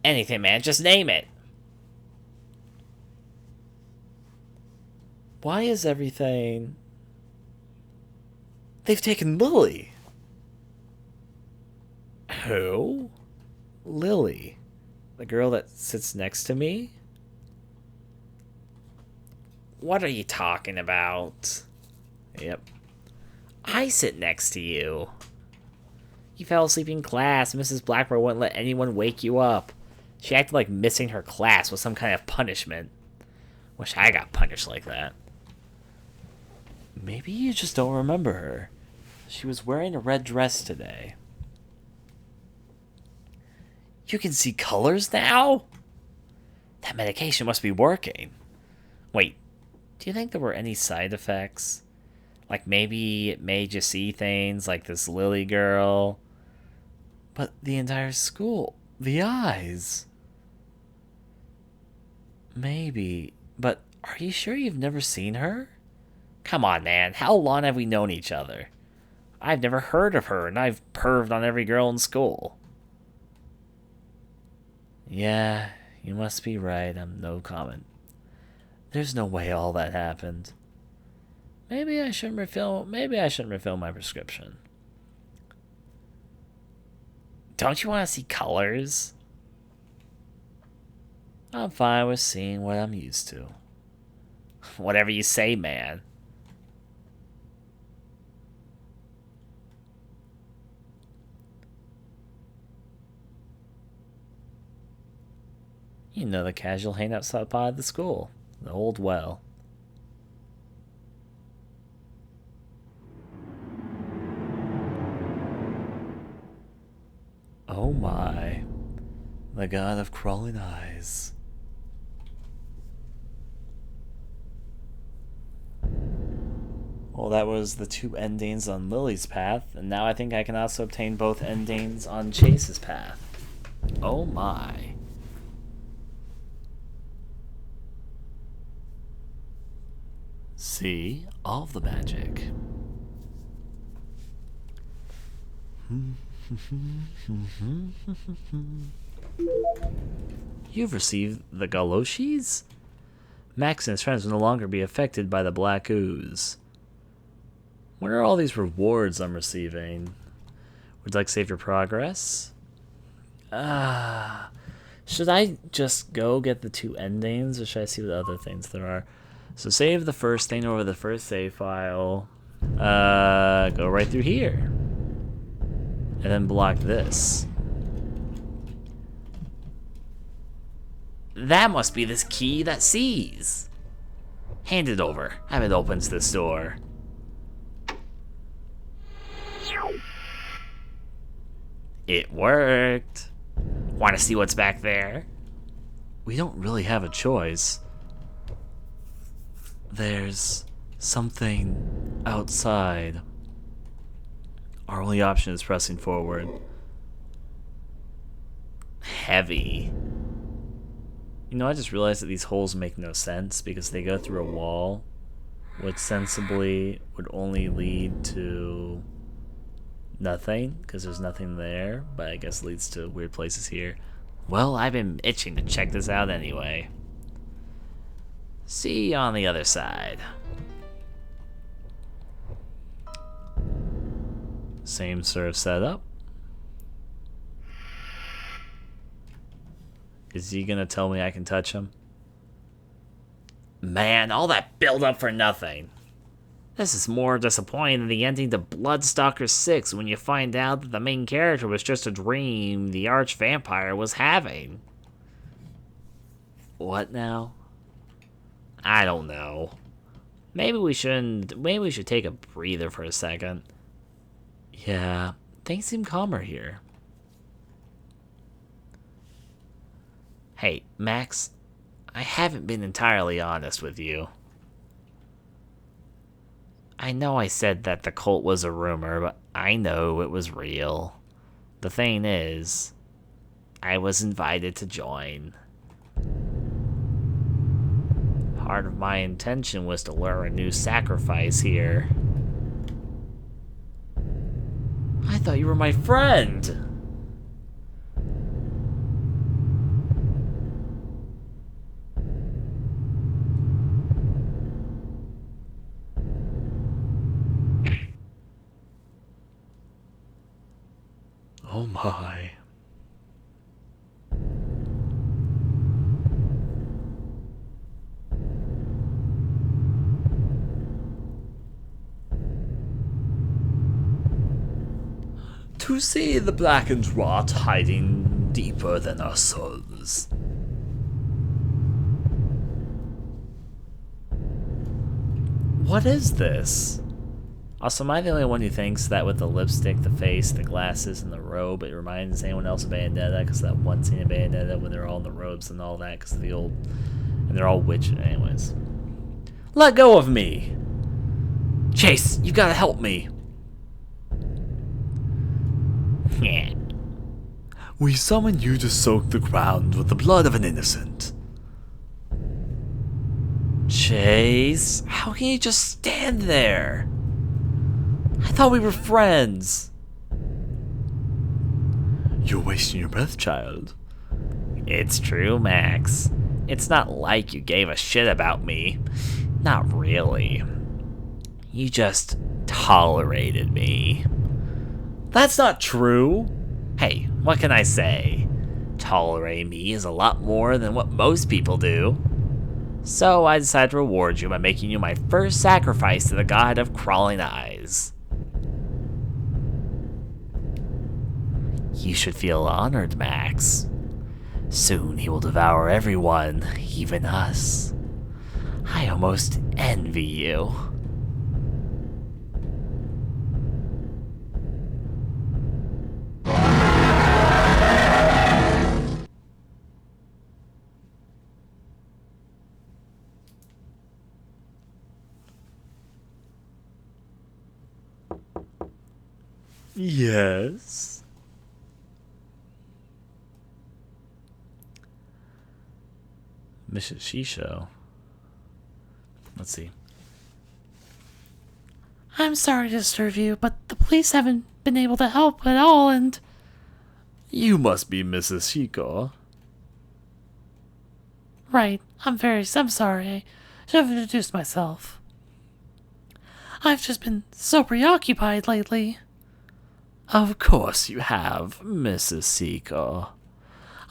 Anything, man, just name it. Why is everything... They've taken Lily. Who? Lily. The girl that sits next to me? What are you talking about? Yep. I sit next to you. You fell asleep in class. Mrs. Blackbird wouldn't let anyone wake you up. She acted like missing her class was some kind of punishment. Wish I got punished like that. Maybe you just don't remember her. She was wearing a red dress today. You can see colors now? That medication must be working. Wait, do you think there were any side effects? Like maybe it made you see things like this Lily girl? But the entire school, the eyes. Maybe, but are you sure you've never seen her? Come on, man, how long have we known each other? I've never heard of her, and I've perved on every girl in school. Yeah, you must be right. I'm no comment. There's no way all that happened. Maybe I shouldn't refill my prescription. Don't you want to see colors? I'm fine with seeing what I'm used to. Whatever you say, man. You know the casual hangout spot by the school. The old well. Oh my. The god of crawling eyes. Well, that was the 2 endings on Lily's path, and now I think I can also obtain both endings on Chase's path. Oh my. See all of the magic. You've received the Galoshis? Max and his friends will no longer be affected by the black ooze. What are all these rewards I'm receiving? Would you like to save your progress? Should I just go get the 2 endings, or should I see what other things there are? So save the first thing over the first save file. Go right through here. And then block this. That must be this key that sees. Hand it over. Have it opens this door. It worked. Want to see what's back there? We don't really have a choice. There's something outside. Our only option is pressing forward. Heavy. You know, I just realized that these holes make no sense because they go through a wall, which sensibly would only lead to nothing, because there's nothing there, but I guess leads to weird places here. Well, I've been itching to check this out anyway. See you on the other side. Same sort of setup. Is he gonna tell me I can touch him? Man, all that build up for nothing. This is more disappointing than the ending to Bloodstalker 6 when you find out that the main character was just a dream the arch-vampire was having. What now? I don't know. Maybe we should take a breather for a second. Yeah, things seem calmer here. Hey, Max, I haven't been entirely honest with you. I know I said that the cult was a rumor, but I know it was real. The thing is, I was invited to join. Part of my intention was to lure a new sacrifice here. I thought you were my friend. Oh my. To see the blackened rot hiding deeper than our souls. What is this? Also, am I the only one who thinks that with the lipstick, the face, the glasses, and the robe, it reminds anyone else of Bayonetta? Because that one scene in Bayonetta when they're all in the robes and all that, because of the old... And they're all witches. Anyways. Let go of me! Chase, you gotta help me! Yeah. We summon you to soak the ground with the blood of an innocent. Chase, how can you just stand there? I thought we were friends. You're wasting your breath, child. It's true, Max. It's not like you gave a shit about me. Not really. You just tolerated me. That's not true. Hey, what can I say? Tolerating me is a lot more than what most people do. So I decided to reward you by making you my first sacrifice to the god of crawling eyes. You should feel honored, Max. Soon he will devour everyone, even us. I almost envy you. Yes. Mrs. Shisho. Let's see. I'm sorry to disturb you, but the police haven't been able to help at all, and... You must be Mrs. Shiko. Right, I'm sorry. I should have introduced myself. I've just been so preoccupied lately. Of course you have, Mrs. Siko.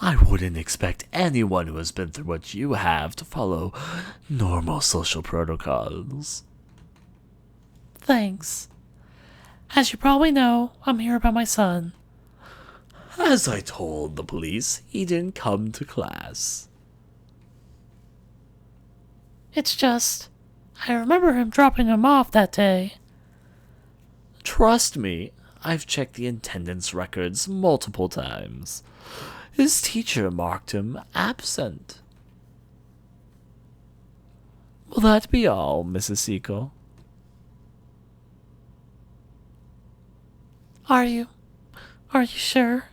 I wouldn't expect anyone who has been through what you have to follow normal social protocols. Thanks. As you probably know, I'm here about my son. As I told the police, he didn't come to class. It's just, I remember him dropping him off that day. Trust me, I've checked the attendance records multiple times. His teacher marked him absent. Will that be all, Mrs. Siko? Are you sure?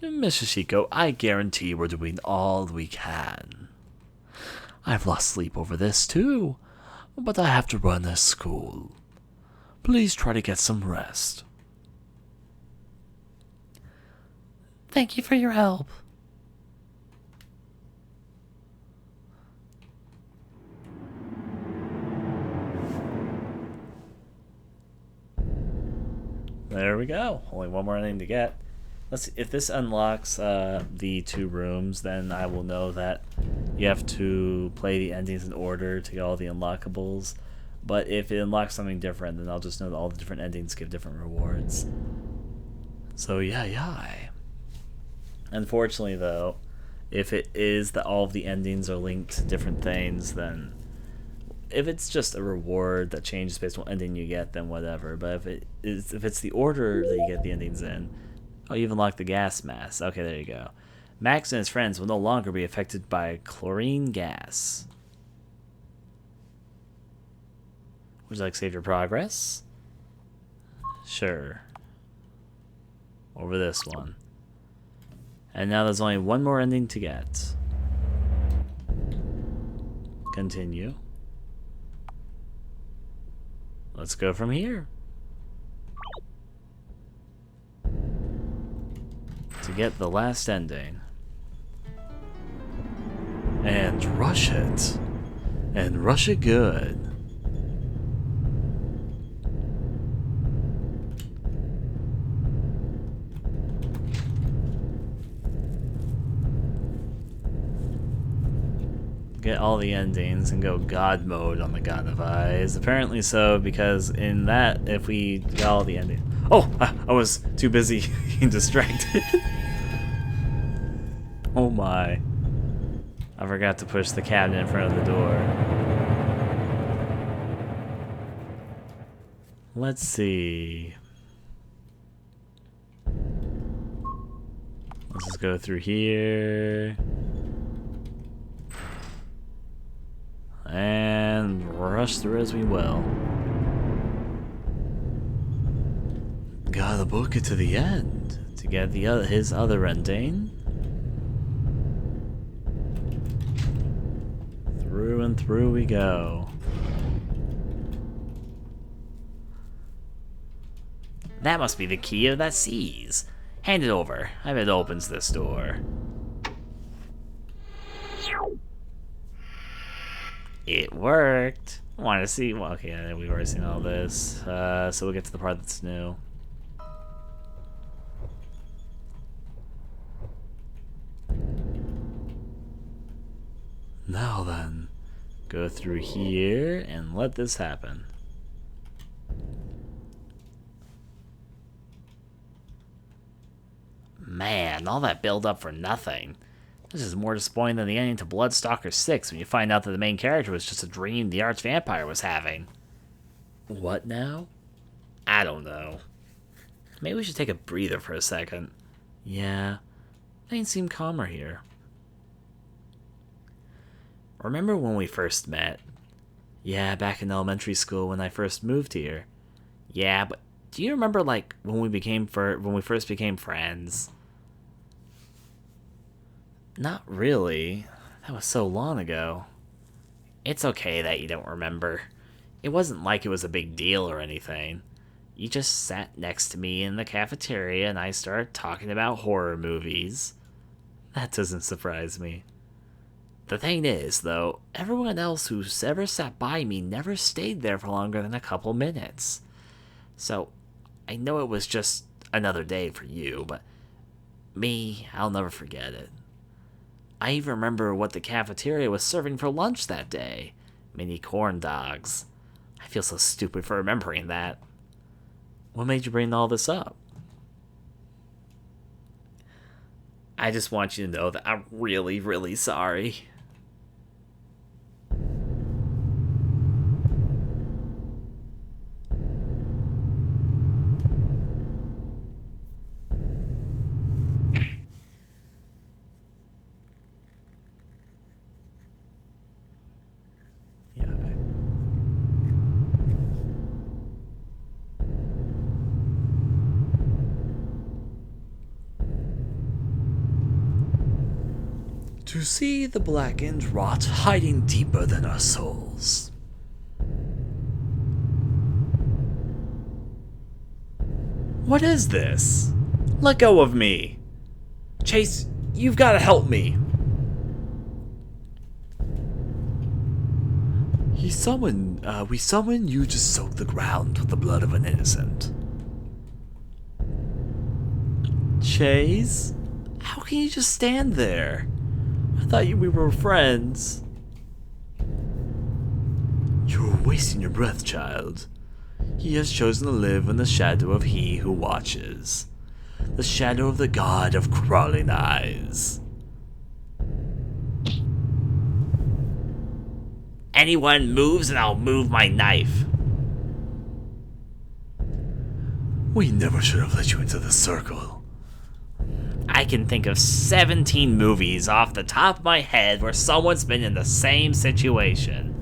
Mrs. Siko, I guarantee we're doing all we can. I've lost sleep over this too, but I have to run a school. Please try to get some rest. Thank you for your help. There we go. Only one more ending to get. Let's see. If this unlocks the 2 rooms, then I will know that you have to play the endings in order to get all the unlockables. But if it unlocks something different, then I'll just know that all the different endings give different rewards. So yeah. Unfortunately, though, if it is that all of the endings are linked to different things, then if it's just a reward that changes based on what ending you get, then whatever. But if it's the order that you get the endings in, oh, you even unlocked the gas mask. Okay, there you go. Max and his friends will no longer be affected by chlorine gas. Would you like to save your progress? Sure. Over this one. And now there's only one more ending to get. Continue. Let's go from here. To get the last ending. And rush it. And rush it good. Get all the endings and go God mode on the God of Eyes. Apparently so, because in that, if we got all the endings... Oh! I was too busy being distracted. Oh my. I forgot to push the cabinet in front of the door. Let's see. Let's just go through here. And rush through as we will. Gotta book it to the end to get the his other ending. Through and through we go. That must be the key of that sees. Hand it over. I bet it opens this door. It worked. I want to see. Well, okay, we've already seen all this. So we'll get to the part that's new. Now then, go through here and let this happen. Man, all that build up for nothing. This is more disappointing than the ending to Bloodstalker 6 when you find out that the main character was just a dream the arch-vampire was having. What now? I don't know. Maybe we should take a breather for a second. Yeah, things seem calmer here. Remember when we first met? Yeah, back in elementary school when I first moved here. Yeah, but do you remember like when we first became friends? Not really. That was so long ago. It's okay that you don't remember. It wasn't like it was a big deal or anything. You just sat next to me in the cafeteria and I started talking about horror movies. That doesn't surprise me. The thing is, though, everyone else who's ever sat by me never stayed there for longer than a couple minutes. So, I know it was just another day for you, but me, I'll never forget it. I even remember what the cafeteria was serving for lunch that day. Mini corn dogs. I feel so stupid for remembering that. What made you bring all this up? I just want you to know that I'm really, really sorry. To see the blackened rot hiding deeper than our souls. What is this? Let go of me. Chase, you've got to help me. We summon you to soak the ground with the blood of an innocent. Chase? How can you just stand there? I thought we were friends. You're wasting your breath, child. He has chosen to live in the shadow of he who watches. The shadow of the god of crawling eyes. Anyone moves and I'll move my knife. We never should have let you into the circle. I can think of 17 movies off the top of my head where someone's been in the same situation.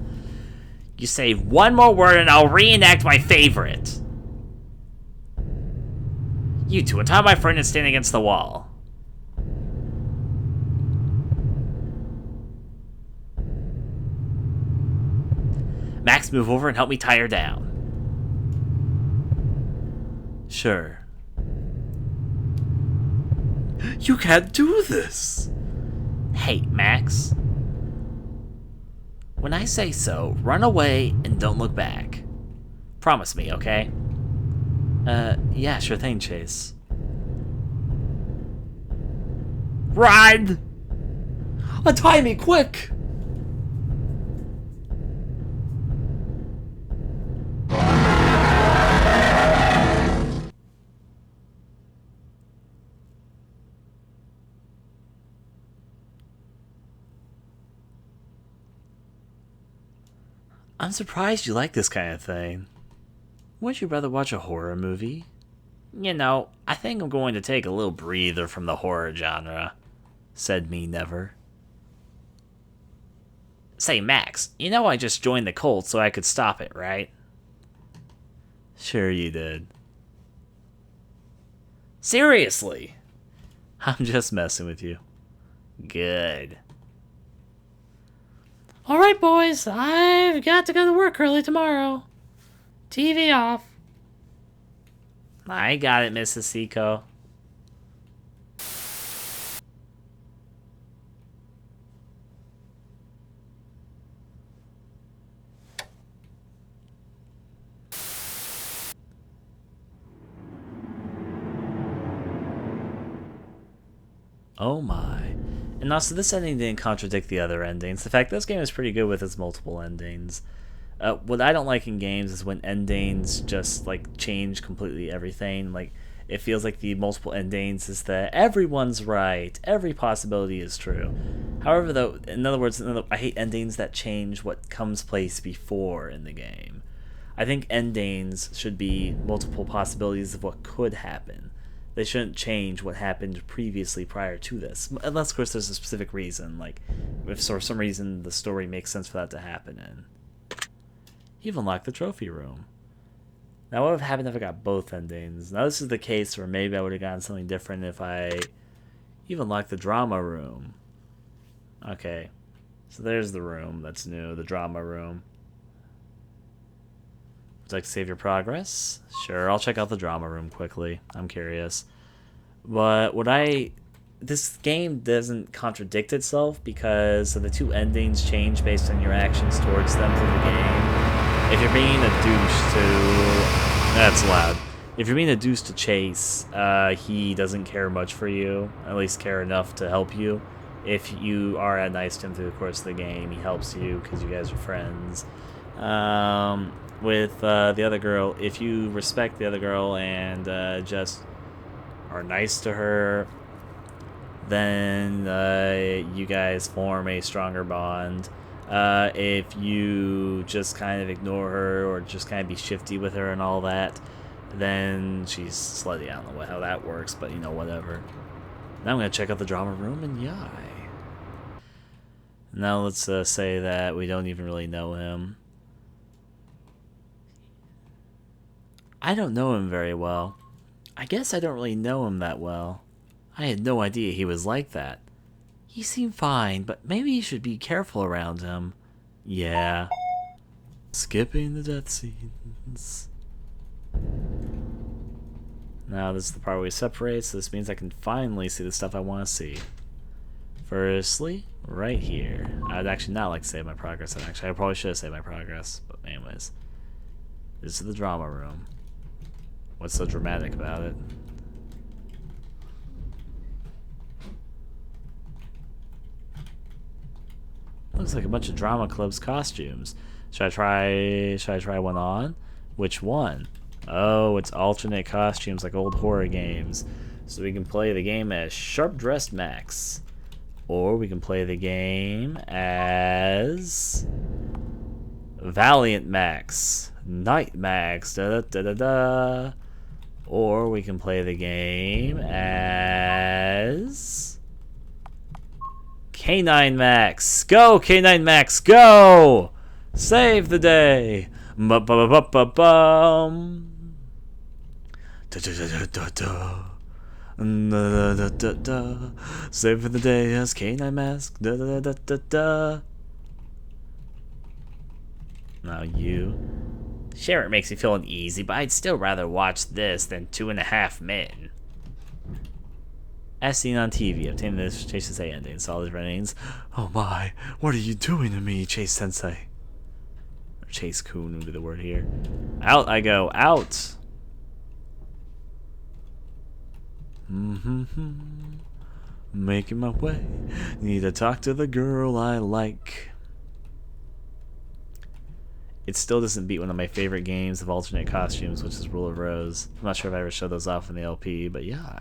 You say one more word and I'll reenact my favorite. You two, untie my friend and stand against the wall. Max, move over and help me tie her down. Sure. You can't do this. Hey, Max. When I say so, run away and don't look back. Promise me, okay? Yeah, sure thing, Chase. Run! Untie me, quick! I'm surprised you like this kind of thing. Would you rather watch a horror movie? You know, I think I'm going to take a little breather from the horror genre, said Me Never. Say, Max, you know I just joined the cult so I could stop it, right? Sure you did. Seriously? I'm just messing with you. Good. Alright, boys, I've got to go to work early tomorrow. TV off. I got it, Mrs. Seiko. Oh my. And also, this ending didn't contradict the other endings. In fact, this game is pretty good with its multiple endings. What I don't like in games is when endings just, like, change completely everything. Like, it feels like the multiple endings is that everyone's right, every possibility is true. However, though, in other words, I hate endings that change what comes place before in the game. I think endings should be multiple possibilities of what could happen. They shouldn't change what happened previously prior to this. Unless, of course, there's a specific reason. Like, if for some reason the story makes sense for that to happen in. You've unlocked the trophy room. Now, what would have happened if I got both endings? Now, this is the case where maybe I would have gotten something different if I even unlocked the drama room. Okay. So there's the room that's new, the drama room. Would you like to save your progress? Sure, I'll check out the drama room quickly. I'm curious. But this game doesn't contradict itself because the two endings change based on your actions towards them through the game. If you're being a douche to... That's loud. If you're being a douche to Chase, he doesn't care much for you. At least care enough to help you. If you are nice to him through the course of the game, he helps you because you guys are friends. With the other girl, if you respect the other girl and just are nice to her, then you guys form a stronger bond. If you just kind of ignore her or just kind of be shifty with her and all that, then she's slutty. I don't know how that works, but you know, whatever. Now I'm going to check out the drama room and yai. Now let's say that we don't even really know him. I don't know him very well. I guess I don't really know him that well. I had no idea he was like that. He seemed fine, but maybe you should be careful around him. Yeah. Skipping the death scenes. Now this is the part where we separate, so this means I can finally see the stuff I want to see. Firstly, right here. I'd actually not like to save my progress. I probably should have saved my progress, but anyways. This is the drama room. What's so dramatic about it? Looks like a bunch of drama club's costumes. Should I try one on? Which one? Oh, it's alternate costumes like old horror games. So we can play the game as Sharp Dressed Max. Or we can play the game as Valiant Max, Night Max, da da da da da. Or we can play the game as K9 Max. Go, K9 Max, go! Save the day. Ba-ba-ba-ba-bum. Da-da-da-da-da-da. Da-da-da-da-da. Save for the day as K9 Mask. Da-da-da-da-da. Now you. Sure, it makes me feel uneasy, but I'd still rather watch this than 2.5 Men. As seen on TV, obtain this Chase's A ending. Saw his ratings. Oh my, what are you doing to me, Chase Sensei? Or Chase Kun would be the word here. Out I go, out! Making my way. Need to talk to the girl I like. It still doesn't beat one of my favorite games of alternate costumes, which is Rule of Rose. I'm not sure if I ever showed those off in the LP, but yeah.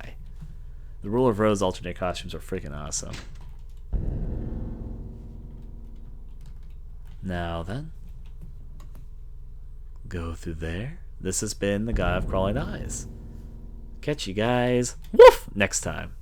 The Rule of Rose alternate costumes are freaking awesome. Now then. Go through there. This has been the Guy of Crawling Eyes. Catch you guys, woof, next time.